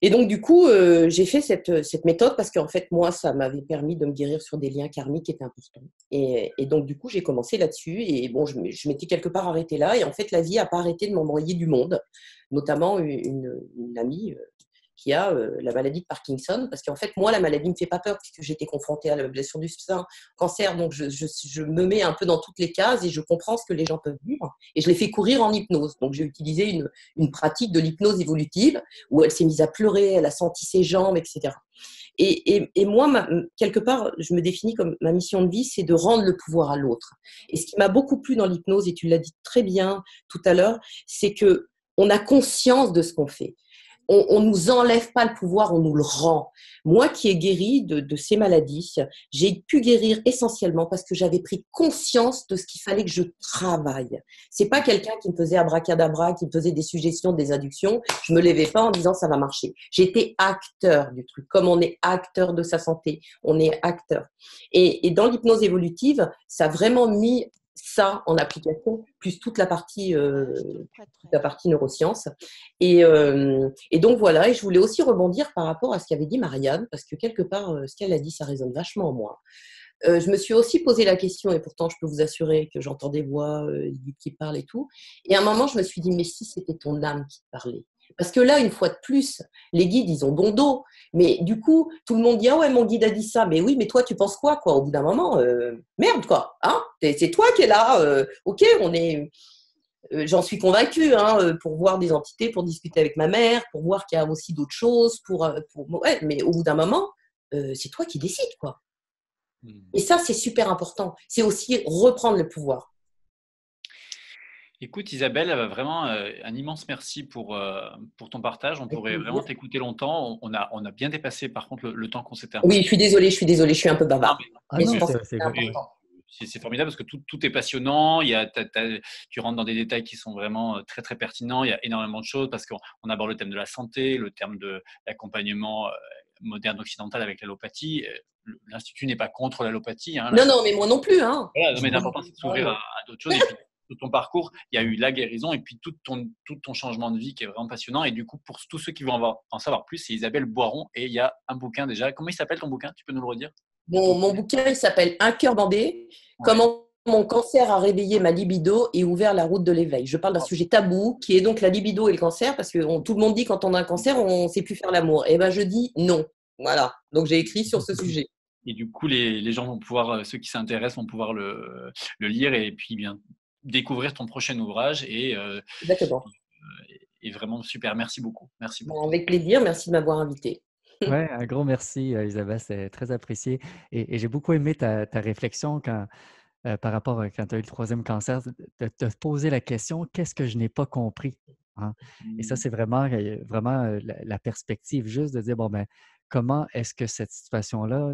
Et donc, du coup, j'ai fait cette méthode parce qu'en fait, moi, ça m'avait permis de me guérir sur des liens karmiques qui étaient importants. Et donc, du coup, j'ai commencé là-dessus. Et bon, je m'étais quelque part arrêtée là. Et en fait, la vie n'a pas arrêté de m'envoyer du monde, notamment une amie qui a la maladie de Parkinson, parce qu'en fait, moi, la maladie ne me fait pas peur, puisque j'étais confrontée à la blessure du sein, cancer, donc je me mets un peu dans toutes les cases et je comprends ce que les gens peuvent vivre, et je les fais courir en hypnose. Donc, j'ai utilisé une pratique de l'hypnose évolutive, où elle s'est mise à pleurer, elle a senti ses jambes, etc. Et moi, quelque part, je me définis comme ma mission de vie, c'est de rendre le pouvoir à l'autre. Et ce qui m'a beaucoup plu dans l'hypnose, et tu l'as dit très bien tout à l'heure, c'est qu'on a conscience de ce qu'on fait. on nous enlève pas le pouvoir, on nous le rend. Moi qui ai guéri de ces maladies, j'ai pu guérir essentiellement parce que j'avais pris conscience de ce qu'il fallait que je travaille. C'est pas quelqu'un qui me faisait abracadabra, qui me faisait des suggestions, des inductions. Je me levais pas en disant ça va marcher. J'étais acteur du truc. Comme on est acteur de sa santé, on est acteur. Et dans l'hypnose évolutive, ça a vraiment mis ça en application, plus toute la partie neurosciences. Et donc voilà, et je voulais aussi rebondir par rapport à ce qu'avait dit Marianne, parce que quelque part, ce qu'elle a dit, ça résonne vachement en moi. Je me suis aussi posé la question, et pourtant je peux vous assurer que j'entends des voix, des guides qui parlent et tout. Et à un moment, je me suis dit, mais si c'était ton âme qui te parlait. Parce que là, une fois de plus, les guides, ils ont bon dos. Mais du coup, tout le monde dit, ah ouais, mon guide a dit ça. Mais oui, mais toi, tu penses quoi, quoi? Au bout d'un moment, merde, quoi. Hein, c'est toi qui es là. Ok, on est... j'en suis convaincue, hein, pour voir des entités, pour discuter avec ma mère, pour voir qu'il y a aussi d'autres choses. Ouais, mais au bout d'un moment, c'est toi qui décides, quoi. Et ça, c'est super important. C'est aussi reprendre le pouvoir. Écoute Isabelle, vraiment un immense merci pour ton partage. On pourrait vraiment t'écouter longtemps. On a bien dépassé par contre le temps qu'on s'était Oui, je suis désolée, je suis un peu bavard. Mais non, c'est formidable parce que tout est passionnant. Tu rentres dans des détails qui sont vraiment très très pertinents. Il y a énormément de choses parce qu'on aborde le thème de la santé, le thème de l'accompagnement moderne occidental avec l'allopathie. L'Institut n'est pas contre l'allopathie. Hein, non, mais moi non plus. Hein. Voilà, mais l'important c'est de s'ouvrir à d'autres choses. Et puis, tout ton parcours, il y a eu la guérison et puis tout ton changement de vie qui est vraiment passionnant. Et du coup, pour tous ceux qui vont en savoir plus, c'est Isabelle Boiron et il y a un bouquin déjà. Comment il s'appelle ton bouquin? Tu peux nous le redire? Mon bouquin, il s'appelle Un cœur bandé. Ouais. Comment mon cancer a réveillé ma libido et ouvert la route de l'éveil. Je parle d'un sujet tabou qui est donc la libido et le cancer parce que tout le monde dit quand on a un cancer, on ne sait plus faire l'amour. Et ben je dis non. Voilà. Donc j'ai écrit sur ce sujet. Et du coup, les gens vont pouvoir, ceux qui s'intéressent vont pouvoir le lire et puis bien découvrir ton prochain ouvrage et vraiment super. Merci beaucoup. Merci beaucoup. Avec plaisir. Merci de m'avoir invité. Oui, un gros merci, Isabelle. C'est très apprécié. Et j'ai beaucoup aimé ta réflexion par rapport à quand tu as eu le 3e cancer, de te poser la question, qu'est-ce que je n'ai pas compris? Hein? Et ça, c'est vraiment la perspective, juste de dire, bon, ben, comment est-ce que cette situation-là,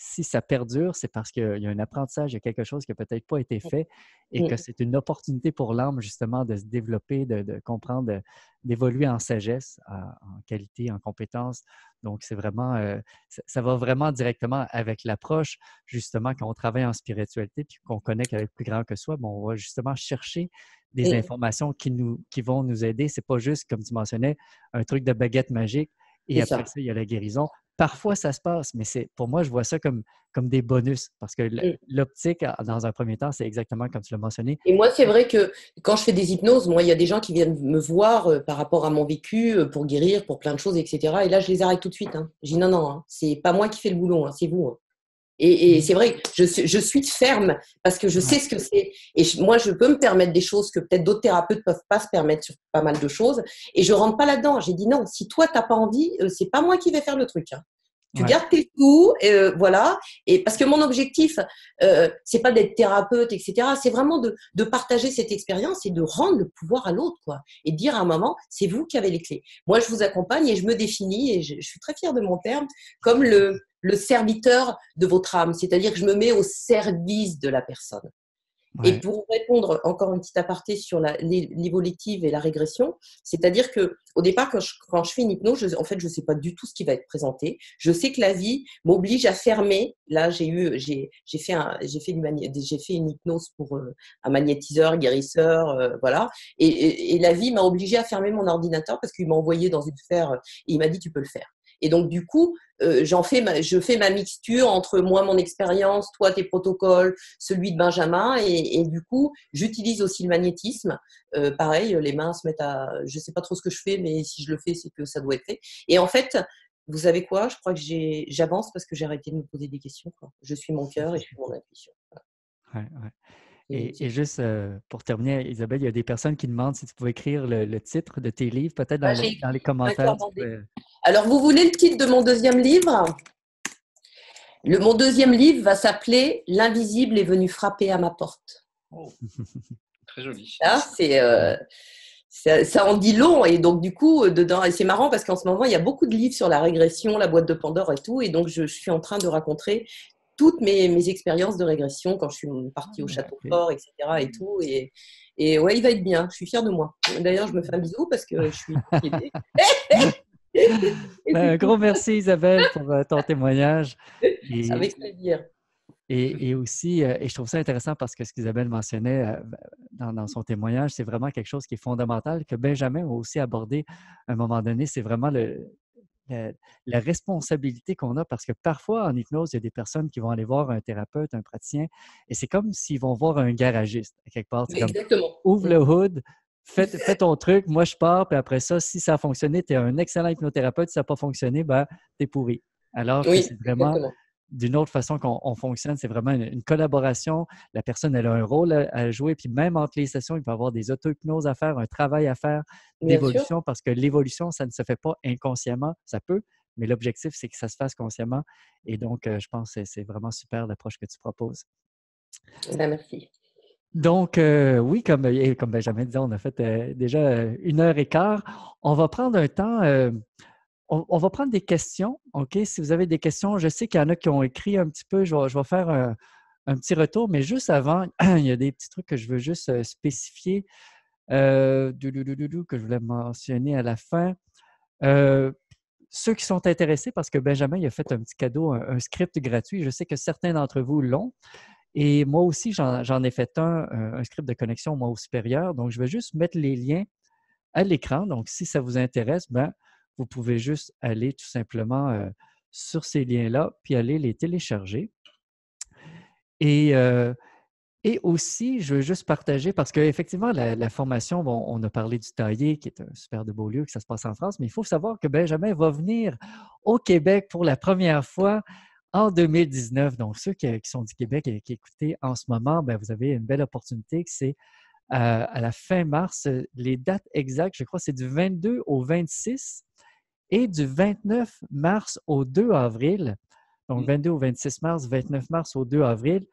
si ça perdure, c'est parce qu'il y a un apprentissage, il y a quelque chose qui n'a peut-être pas été fait et que c'est une opportunité pour l'âme, justement, de se développer, de comprendre, d'évoluer en sagesse, en qualité, en compétence. Donc, c'est vraiment, ça va vraiment directement avec l'approche, justement, quand on travaille en spiritualité puis qu'on connecte avec plus grand que soi, bon, on va justement chercher des informations qui vont nous aider. C'est pas juste, comme tu mentionnais, un truc de baguette magique et après ça, il y a la guérison. Parfois, ça se passe, mais pour moi, je vois ça comme des bonus parce que l'optique, dans un premier temps, c'est exactement comme tu l'as mentionné. Et moi, c'est vrai que quand je fais des hypnoses, moi, il y a des gens qui viennent me voir par rapport à mon vécu, pour guérir, pour plein de choses, etc. Et là, je les arrête tout de suite. Hein. Je dis non, hein, c'est pas moi qui fais le boulot, hein, c'est vous. Hein. Et c'est vrai, je suis ferme parce que je sais ce que c'est. Et moi, je peux me permettre des choses que peut-être d'autres thérapeutes peuvent pas se permettre sur pas mal de choses. Et je rentre pas là-dedans. J'ai dit non, si toi, t'as pas envie, c'est pas moi qui vais faire le truc. Hein. Tu gardes tes sous, voilà. Et parce que mon objectif, c'est pas d'être thérapeute, etc. C'est vraiment de partager cette expérience et de rendre le pouvoir à l'autre, quoi. Et de dire à un moment, c'est vous qui avez les clés. Moi, je vous accompagne et je me définis, et je suis très fière de mon terme, comme le serviteur de votre âme. C'est-à-dire que je me mets au service de la personne. Ouais. Et pour répondre encore une petite aparté sur l'évolutive et la régression, c'est-à-dire que au départ, quand je fais une hypnose, en fait, je ne sais pas du tout ce qui va être présenté. Je sais que la vie m'oblige à fermer. Là, j'ai fait une hypnose pour un magnétiseur, guérisseur, voilà. Et la vie m'a obligée à fermer mon ordinateur parce qu'il m'a envoyé dans une sphère et il m'a dit tu peux le faire. Et donc, du coup, je fais ma mixture entre moi, mon expérience, toi, tes protocoles, celui de Benjamin. Et du coup, j'utilise aussi le magnétisme. Pareil, les mains se mettent à... Je ne sais pas trop ce que je fais, mais si je le fais, c'est que ça doit être fait. Et en fait, vous savez quoi? Je crois que j'avance parce que j'ai arrêté de me poser des questions, quoi. Je suis mon cœur et je suis mon intuition. Voilà. Ouais. Et juste pour terminer, Isabelle, il y a des personnes qui demandent si tu pouvais écrire le titre de tes livres, peut-être dans les commentaires. Alors, vous voulez le titre de mon 2e livre? Mon 2e livre va s'appeler « L'invisible est venu frapper à ma porte ». Oh. Très joli. Là, ça en dit long. Et donc, du coup, dedans, et c'est marrant parce qu'en ce moment, il y a beaucoup de livres sur la régression, la boîte de Pandore et tout. Et donc, je suis en train de raconter toutes mes expériences de régression quand je suis partie au château OK. fort, etc. et tout. Et ouais, il va être bien. Je suis fière de moi. D'ailleurs, je me fais un bisou parce que je suis Québec. Et Ben, du un coup, gros merci Isabelle pour ton témoignage. c'est Et, avec plaisir. et aussi, et je trouve ça intéressant parce que ce qu'Isabelle mentionnait dans son témoignage, c'est vraiment quelque chose qui est fondamental, que Benjamin a aussi abordé à un moment donné, c'est vraiment la, la responsabilité qu'on a parce que parfois en hypnose, il y a des personnes qui vont aller voir un thérapeute, un praticien, et c'est comme s'ils vont voir un garagiste à quelque part. C'est Mais comme exactement. ouvre le hood, fais ton truc, moi je pars, puis après ça, si ça a fonctionné, tu es un excellent hypnothérapeute. Si ça n'a pas fonctionné, ben, tu es pourri. Alors que Oui, c'est vraiment exactement. d'une autre façon qu'on fonctionne, c'est vraiment une collaboration. La personne, elle a un rôle à jouer, puis même entre les sessions, il peut y avoir des auto-hypnoses à faire, un travail à faire Bien sûr. d'évolution, parce que l'évolution, ça ne se fait pas inconsciemment, ça peut, mais l'objectif, c'est que ça se fasse consciemment. Et donc, je pense que c'est vraiment super l'approche que tu proposes. Ben, merci. Donc, oui, comme Benjamin disait, on a fait déjà 1 heure et quart. On va prendre un temps, on va prendre des questions, OK? Si vous avez des questions, je sais qu'il y en a qui ont écrit un petit peu, je vais faire un petit retour, mais juste avant, il y a des petits trucs que je veux juste spécifier, que je voulais mentionner à la fin. Euh, Ceux qui sont intéressés, parce que Benjamin il a fait un petit cadeau, un script gratuit, je sais que certains d'entre vous l'ont. Et moi aussi, j'en ai fait un script de connexion moi au supérieur. Donc, je vais juste mettre les liens à l'écran. Donc, si ça vous intéresse, ben, vous pouvez juste aller tout simplement sur ces liens-là, puis aller les télécharger. Et, euh, et aussi, je veux juste partager, parce qu'effectivement, la formation, bon, on a parlé du Taillé, qui est un super de beau lieu, que ça se passe en France, mais il faut savoir que Benjamin va venir au Québec pour la première fois en 2019. Donc, ceux qui sont du Québec et qui écoutez en ce moment, ben, vous avez une belle opportunité, que c'est à la fin mars. Les dates exactes, je crois, c'est du 22 au 26 et du 29 mars au 2 avril. Donc, 22 au 26 mars, 29 mars au 2 avril.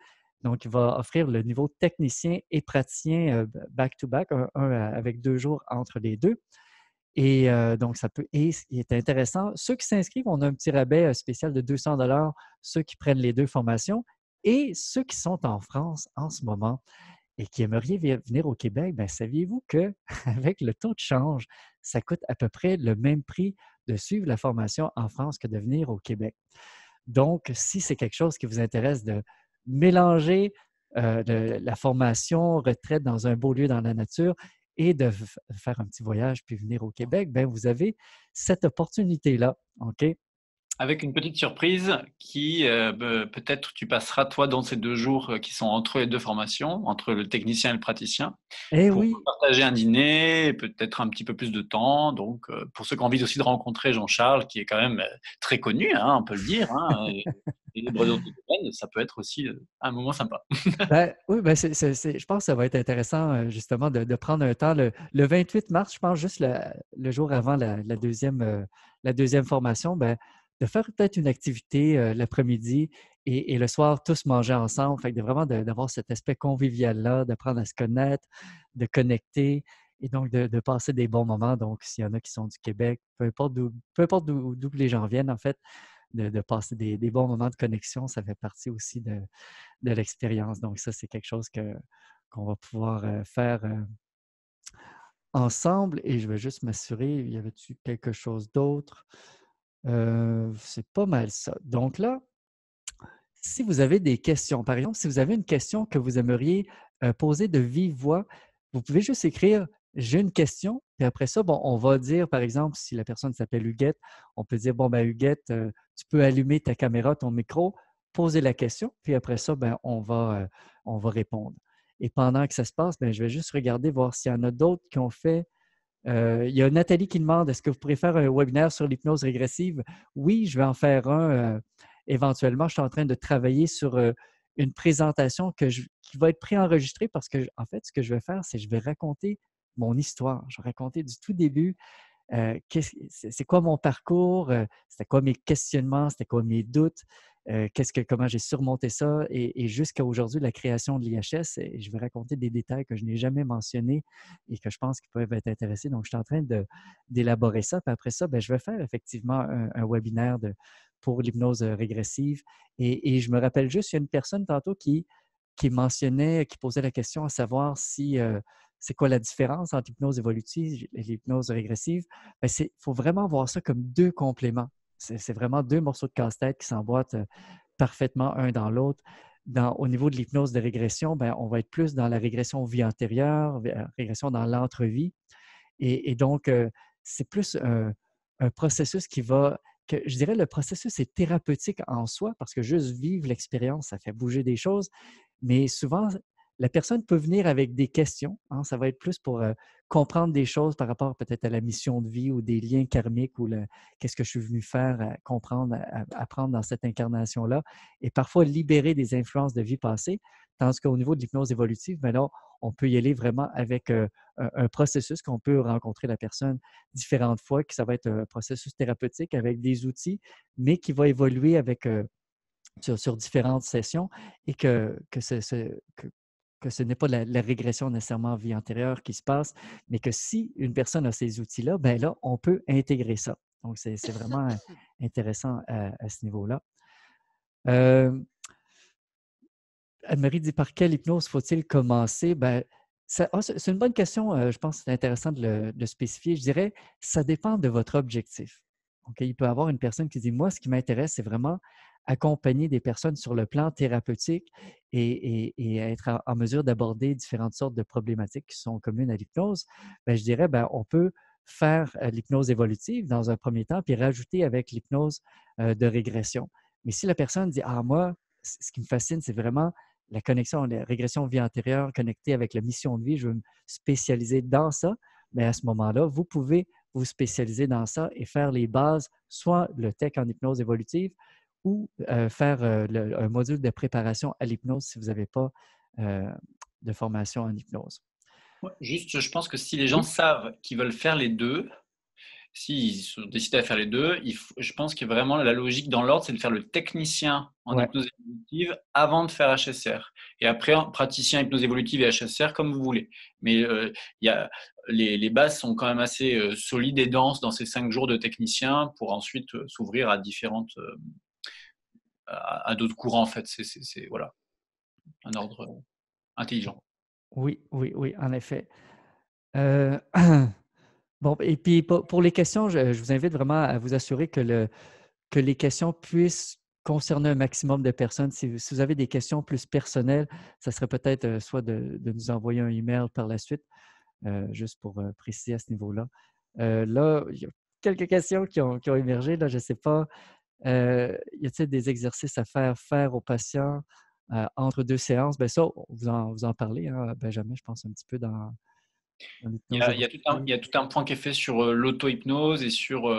Donc, il va offrir le niveau technicien et praticien back-to-back, avec 2 jours entre les deux. Et donc, ça peut. Et ce qui est intéressant, ceux qui s'inscrivent, on a un petit rabais spécial de 200 $, ceux qui prennent les 2 formations. Et ceux qui sont en France en ce moment et qui aimeriez venir au Québec, bien, saviez-vous qu'avec le taux de change, ça coûte à peu près le même prix de suivre la formation en France que de venir au Québec? Donc, si c'est quelque chose qui vous intéresse de mélanger la formation retraite dans un beau lieu dans la nature et de faire un petit voyage puis venir au Québec, bien, vous avez cette opportunité-là. OK? Avec une petite surprise qui, peut-être tu passeras toi dans ces 2 jours qui sont entre les 2 formations, entre le technicien et le praticien, Eh pour oui, partager un dîner, peut-être un petit peu plus de temps. Donc, pour ceux qui ont envie aussi de rencontrer Jean-Charles, qui est quand même très connu, hein, on peut le dire, hein, et les Bredons de domaine, ça peut être aussi un moment sympa. ben, oui, ben je pense que ça va être intéressant justement de prendre un temps le 28 mars, je pense juste le jour avant la deuxième formation, ben, de faire peut-être une activité l'après-midi et le soir, tous manger ensemble. Fait que vraiment d'avoir cet aspect convivial-là, d'apprendre à se connaître, de connecter et donc de passer des bons moments. Donc, s'il y en a qui sont du Québec, peu importe d'où les gens viennent, en fait, de passer des bons moments de connexion, ça fait partie aussi de l'expérience. Donc, ça, c'est quelque chose qu'on va pouvoir faire ensemble. Et je vais juste m'assurer, y avait-tu quelque chose d'autre? C'est pas mal ça. Donc là, si vous avez des questions, par exemple, si vous avez une question que vous aimeriez poser de vive voix, vous pouvez juste écrire j'ai une question, puis après ça, bon, on va dire, par exemple, si la personne s'appelle Huguette, on peut dire bon, ben, Huguette, tu peux allumer ta caméra, ton micro, poser la question, puis après ça, ben, on va répondre. Et pendant que ça se passe, ben, je vais juste regarder, voir s'il y en a d'autres qui ont fait. Il y a Nathalie qui demande est-ce que vous pourrez faire un webinaire sur l'hypnose régressive? Oui, je vais en faire un éventuellement. Je suis en train de travailler sur une présentation qui va être préenregistrée parce que, en fait, ce que je vais faire, c'est que je vais raconter mon histoire. Je vais raconter du tout début c'est quoi mon parcours, c'était quoi mes questionnements, c'était quoi mes doutes. comment j'ai surmonté ça et jusqu'à aujourd'hui, la création de l'IHS. Et je vais raconter des détails que je n'ai jamais mentionnés et que je pense qu'ils peuvent être intéressés. Donc, je suis en train d'élaborer ça. Puis après ça, je vais faire effectivement un webinaire pour l'hypnose régressive. Et je me rappelle juste, il y a une personne tantôt qui mentionnait, qui posait la question à savoir si c'est quoi la différence entre l'hypnose évolutive et l'hypnose régressive. Il faut vraiment voir ça comme deux compléments. C'est vraiment deux morceaux de casse-tête qui s'emboîtent parfaitement un dans l'autre. Au niveau de l'hypnose de régression, on va être plus dans la régression vie antérieure, régression dans l'entrevie. Et donc, c'est plus un processus je dirais le processus est thérapeutique en soi parce que juste vivre l'expérience, ça fait bouger des choses. Mais souvent, la personne peut venir avec des questions. Hein, ça va être plus pour comprendre des choses par rapport peut-être à la mission de vie ou des liens karmiques ou qu'est-ce que je suis venu faire, comprendre, apprendre dans cette incarnation-là. Et parfois libérer des influences de vie passée. Tandis qu'au niveau de l'hypnose évolutive, là, on peut y aller vraiment avec un processus qu'on peut rencontrer la personne différentes fois, que ça va être un processus thérapeutique avec des outils, mais qui va évoluer avec sur différentes sessions et que ce n'est pas la régression nécessairement vie antérieure qui se passe, mais que si une personne a ces outils-là, là, on peut intégrer ça. Donc, c'est vraiment intéressant à ce niveau-là. Anne-Marie dit par quelle hypnose faut-il commencer? C'est une bonne question. Je pense que c'est intéressant de le spécifier. Je dirais, ça dépend de votre objectif. Okay? Il peut y avoir une personne qui dit, moi, ce qui m'intéresse, c'est vraiment accompagner des personnes sur le plan thérapeutique et être en mesure d'aborder différentes sortes de problématiques qui sont communes à l'hypnose. Je dirais, on peut faire l'hypnose évolutive dans un premier temps, puis rajouter avec l'hypnose de régression. Mais si la personne dit, moi, ce qui me fascine, c'est vraiment la connexion, la régression vie antérieure connectée avec la mission de vie, je veux me spécialiser dans ça, mais à ce moment-là, vous pouvez vous spécialiser dans ça et faire les bases, soit le tech en hypnose évolutive ou faire un module de préparation à l'hypnose si vous n'avez pas de formation en hypnose. Ouais, juste, je pense que si les gens savent qu'ils veulent faire les deux, s'ils se décident à faire les deux, je pense que vraiment la logique dans l'ordre, c'est de faire le technicien en hypnose évolutive avant de faire HSR. Et après, praticien hypnose évolutive et HSR comme vous voulez. Mais les bases sont quand même assez solides et denses dans ces 5 jours de technicien pour ensuite s'ouvrir à à d'autres courants en fait. C'est voilà, un ordre intelligent. Oui, en effet. Bon, et puis pour les questions, je vous invite vraiment à vous assurer que les questions puissent concerner un maximum de personnes. Si vous avez des questions plus personnelles, ça serait peut-être soit de nous envoyer un email par la suite, juste pour préciser à ce niveau-là. Là, il y a quelques questions qui ont émergé. Là, je ne sais pas, y a-t-il des exercices à faire aux patients entre 2 séances? Ça, vous en parlez, hein, Benjamin, je pense un petit peu dans Il l'hypnose y a tout un point qui est fait sur l'auto-hypnose et sur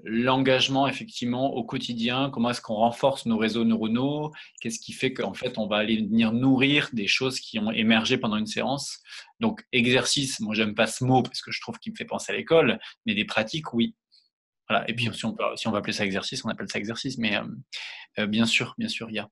l'engagement effectivement au quotidien. Comment est-ce qu'on renforce nos réseaux neuronaux? Qu'est-ce qui fait qu'en fait on va aller venir nourrir des choses qui ont émergé pendant une séance? Donc exercice, moi j'aime pas ce mot parce que je trouve qu'il me fait penser à l'école, mais des pratiques, oui. Voilà. Et puis si on veut appeler ça exercice, on appelle ça exercice. Mais bien sûr, il y a.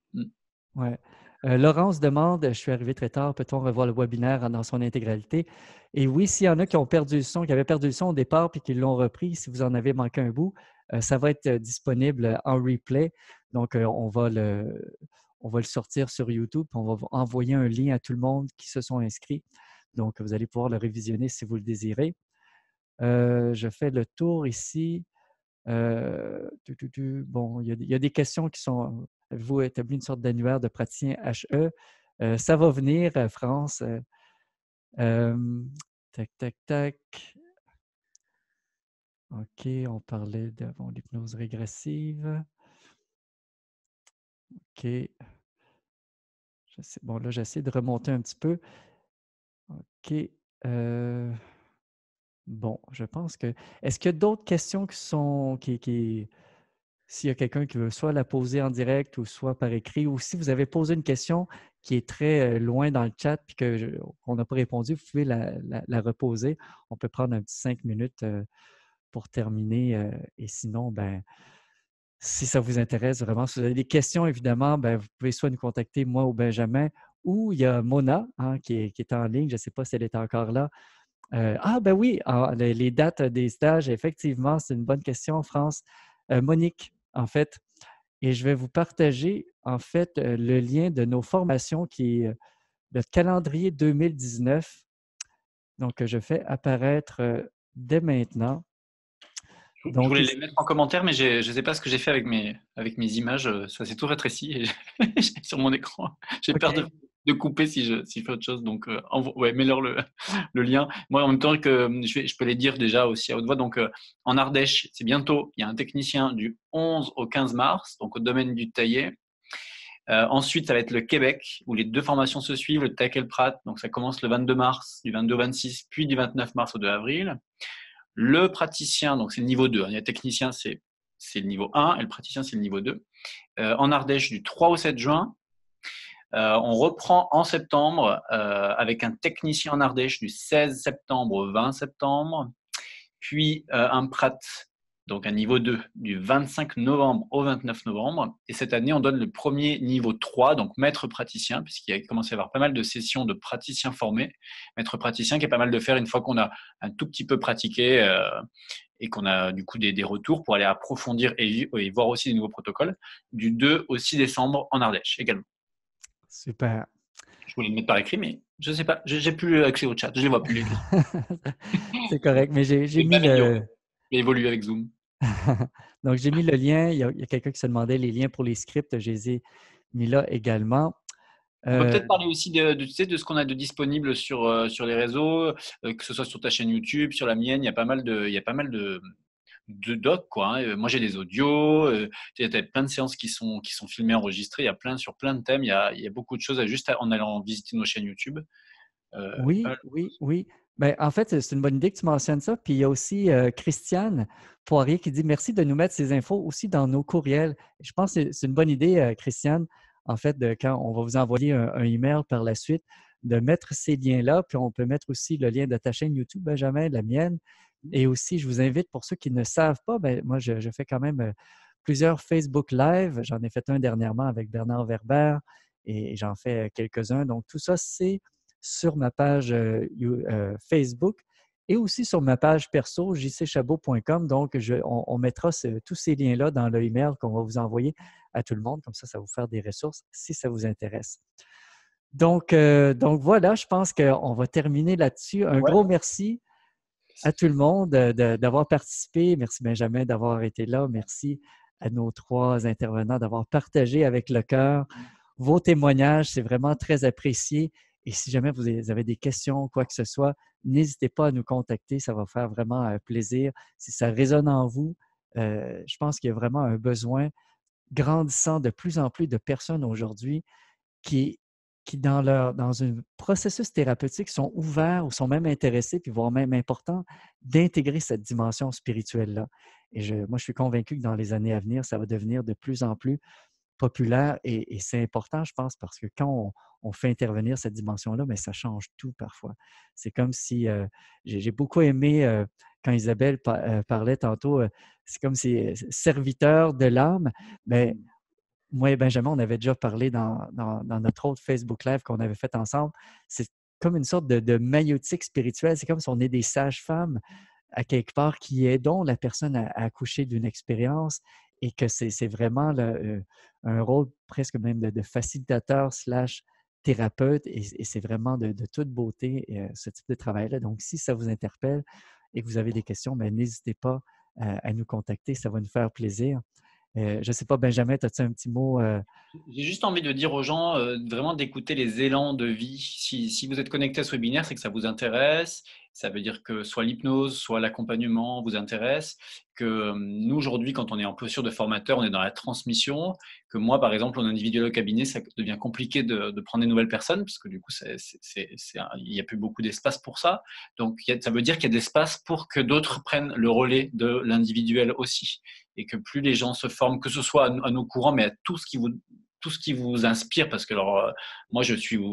Ouais. Laurence demande, je suis arrivé très tard, peut-on revoir le webinaire dans son intégralité? Et oui, s'il y en a qui ont perdu le son, qui avaient perdu le son au départ puis qui l'ont repris, si vous en avez manqué un bout, ça va être disponible en replay. Donc, on va le sortir sur YouTube, puis on va envoyer un lien à tout le monde qui se sont inscrits. Donc, vous allez pouvoir le révisionner si vous le désirez. Je fais le tour ici. Bon, il y a des questions qui sont. Avez-vous établi une sorte d'annuaire de praticien HE? Ça va venir, France. Tac, tac, tac. OK, on parlait de l'hypnose régressive. OK. Bon, là, j'essaie de remonter un petit peu. OK. Bon, je pense que. Est-ce qu'il y a d'autres questions qui sont. S'il y a quelqu'un qui veut soit la poser en direct ou soit par écrit, ou si vous avez posé une question qui est très loin dans le chat et qu'on n'a pas répondu, vous pouvez la reposer. On peut prendre un petit 5 minutes pour terminer. Et sinon, si ça vous intéresse vraiment, si vous avez des questions, évidemment, ben, vous pouvez soit nous contacter, moi ou Benjamin, ou il y a Mona qui est en ligne. Je ne sais pas si elle est encore là. Ben oui, les dates des stages, effectivement, c'est une bonne question, France. Monique, en fait, et je vais vous partager, en fait, le lien de nos formations qui est le calendrier 2019. Donc, je fais apparaître dès maintenant. Je Donc, voulais les mettre en commentaire, mais je ne sais pas ce que j'ai fait avec mes images. Ça s'est tout rétréci et sur mon écran. J'ai peur OK. de couper si je fais autre chose. Donc, ouais, mets-leur le lien. Moi, en même temps que je peux les dire déjà aussi à haute voix. Donc, en Ardèche, c'est bientôt. Il y a un technicien du 11 au 15 mars, donc au domaine du taillé. Ensuite, ça va être le Québec, où les deux formations se suivent, le TAC et le Prat. Donc, ça commence le 22 mars, du 22 au 26, puis du 29 mars au 2 avril. Le praticien, donc c'est le niveau 2. Il y a le technicien, c'est le niveau 1, et le praticien, c'est le niveau 2. En Ardèche, du 3 au 7 juin. On reprend en septembre avec un technicien en Ardèche du 16 septembre au 20 septembre. Puis un prat, donc un niveau 2, du 25 novembre au 29 novembre. Et cette année, on donne le premier niveau 3, donc maître praticien, puisqu'il y a commencé à y avoir pas mal de sessions de praticiens formés. Maître praticien qui est pas mal de faire une fois qu'on a un tout petit peu pratiqué et qu'on a du coup des retours pour aller approfondir et voir aussi des nouveaux protocoles, du 2 au 6 décembre en Ardèche également. Super. Je voulais le mettre par écrit, mais je ne sais pas, j'ai plus accès au chat, je ne les vois plus. C'est correct, mais j'ai J'ai mis le... évolué avec Zoom. Donc, j'ai mis le lien. Il y a quelqu'un qui se demandait les liens pour les scripts. Je les ai mis là également. On peut peut-être parler aussi tu sais, de ce qu'on a de disponible sur les réseaux, que ce soit sur ta chaîne YouTube, sur la mienne. Il y a pas mal de docs, quoi, hein. Moi, j'ai des audios. Il y a plein de séances qui sont filmées, enregistrées. Il y a sur plein de thèmes. Il y a beaucoup de choses en allant visiter nos chaînes YouTube. Oui, oui, oui. Ben, en fait, c'est une bonne idée que tu mentionnes ça. Puis il y a aussi Christiane Poirier qui dit merci de nous mettre ces infos aussi dans nos courriels. Je pense que c'est une bonne idée, Christiane, en fait, quand on va vous envoyer un email par la suite, de mettre ces liens-là. Puis on peut mettre aussi le lien de ta chaîne YouTube, Benjamin, la mienne. Et aussi, je vous invite, pour ceux qui ne savent pas, ben, moi, je fais quand même plusieurs Facebook Live. J'en ai fait un dernièrement avec Bernard Werber et j'en fais quelques-uns. Donc, tout ça, c'est sur ma page Facebook et aussi sur ma page perso, jcchabot.com. Donc, on mettra tous ces liens-là dans le email qu'on va vous envoyer à tout le monde. Comme ça va vous faire des ressources si ça vous intéresse. Donc voilà, je pense qu'on va terminer là-dessus. Un gros merci à tout le monde d'avoir participé. Merci Benjamin d'avoir été là. Merci à nos 3 intervenants d'avoir partagé avec le cœur vos témoignages. C'est vraiment très apprécié. Et si jamais vous avez des questions, quoi que ce soit, n'hésitez pas à nous contacter. Ça va faire vraiment plaisir. Si ça résonne en vous, je pense qu'il y a vraiment un besoin grandissant de plus en plus de personnes aujourd'hui qui dans un processus thérapeutique, sont ouverts ou sont même intéressés, puis voire même importants, d'intégrer cette dimension spirituelle-là. Et moi, je suis convaincu que dans les années à venir, ça va devenir de plus en plus populaire et c'est important, je pense, parce que quand on fait intervenir cette dimension-là, mais ça change tout parfois. C'est comme si, j'ai beaucoup aimé quand Isabelle parlait tantôt, c'est comme si serviteur de l'âme, mais moi et Benjamin, on avait déjà parlé dans notre autre Facebook Live qu'on avait fait ensemble. C'est comme une sorte de maïotique spirituelle. C'est comme si on est des sages-femmes à quelque part qui aidons la personne à accoucher d'une expérience et que c'est vraiment un rôle presque même de facilitateur / thérapeute et c'est vraiment de toute beauté ce type de travail-là. Donc, si ça vous interpelle et que vous avez des questions, n'hésitez pas à nous contacter. Ça va nous faire plaisir. Je ne sais pas, Benjamin, as-tu un petit mot? J'ai juste envie de dire aux gens vraiment d'écouter les élans de vie. Si vous êtes connecté à ce webinaire, c'est que ça vous intéresse. Ça veut dire que soit l'hypnose, soit l'accompagnement vous intéresse. Que nous, aujourd'hui, quand on est en posture de formateur, on est dans la transmission. Que moi, par exemple, en individuel au cabinet, ça devient compliqué de prendre des nouvelles personnes parce que du coup, il n'y a plus beaucoup d'espace pour ça. Donc, ça veut dire qu'il y a de l'espace pour que d'autres prennent le relais de l'individuel aussi. Et que plus les gens se forment, que ce soit à nos courants, mais à tout ce qui vous tout ce qui vous inspire, parce que alors, moi,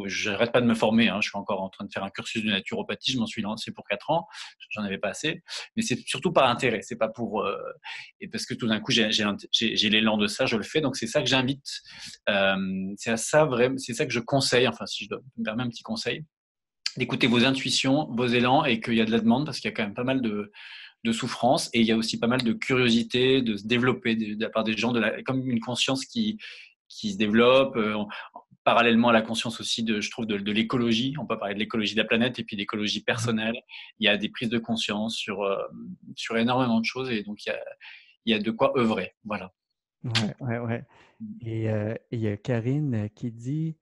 j'arrête pas de me former. Hein, je suis encore en train de faire un cursus de naturopathie. Je m'en suis lancé pour 4 ans. J'en avais pas assez. Mais c'est surtout par intérêt. C'est pas pour et parce que tout d'un coup, j'ai l'élan de ça, je le fais. Donc c'est ça que j'invite. C'est ça que je conseille. Enfin, si je dois me permettre un petit conseil, d'écouter vos intuitions, vos élans, et qu'il y a de la demande, parce qu'il y a quand même pas mal de souffrance, et il y a aussi pas mal de curiosité de se développer de la part des gens, comme une conscience qui se développe, parallèlement à la conscience aussi je trouve, de l'écologie. On peut parler de l'écologie de la planète et puis d'écologie personnelle. Il y a des prises de conscience sur énormément de choses, et donc il y a de quoi œuvrer. Voilà. Ouais. Et il y a Karine qui dit,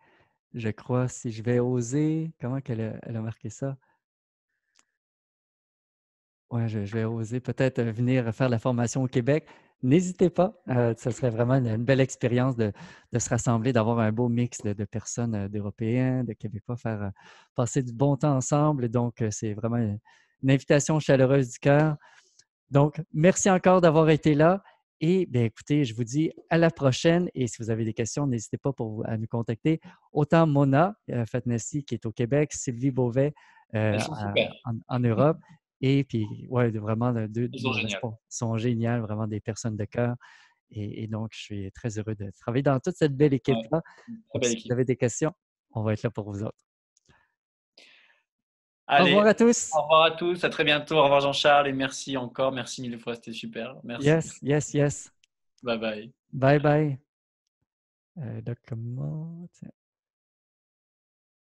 je crois, si je vais oser, comment elle a marqué ça? Ouais, je vais oser peut-être venir faire la formation au Québec. N'hésitez pas, ce serait vraiment une belle expérience de se rassembler, d'avoir un beau mix de personnes, d'Européens, de Québécois, faire passer du bon temps ensemble. Donc, c'est vraiment une invitation chaleureuse du cœur. Donc, merci encore d'avoir été là. Et bien, écoutez, je vous dis à la prochaine. Et si vous avez des questions, n'hésitez pas à nous contacter. Autant Mona Fatnessi, qui est au Québec, Sylvie Beauvais Elles sont super. en Europe. Et puis, ouais, vraiment, deux Elles sont géniales. sont géniales, vraiment des personnes de cœur. Et donc, je suis très heureux de travailler dans toute cette belle équipe-là. Très belle Si équipe. vous avez des questions, on va être là pour vous autres. Allez, au revoir à tous. Au revoir à tous. À très bientôt. Au revoir Jean-Charles, et merci encore. Merci mille fois. C'était super. Merci. Yes. Bye bye. Bye. Donc, comment...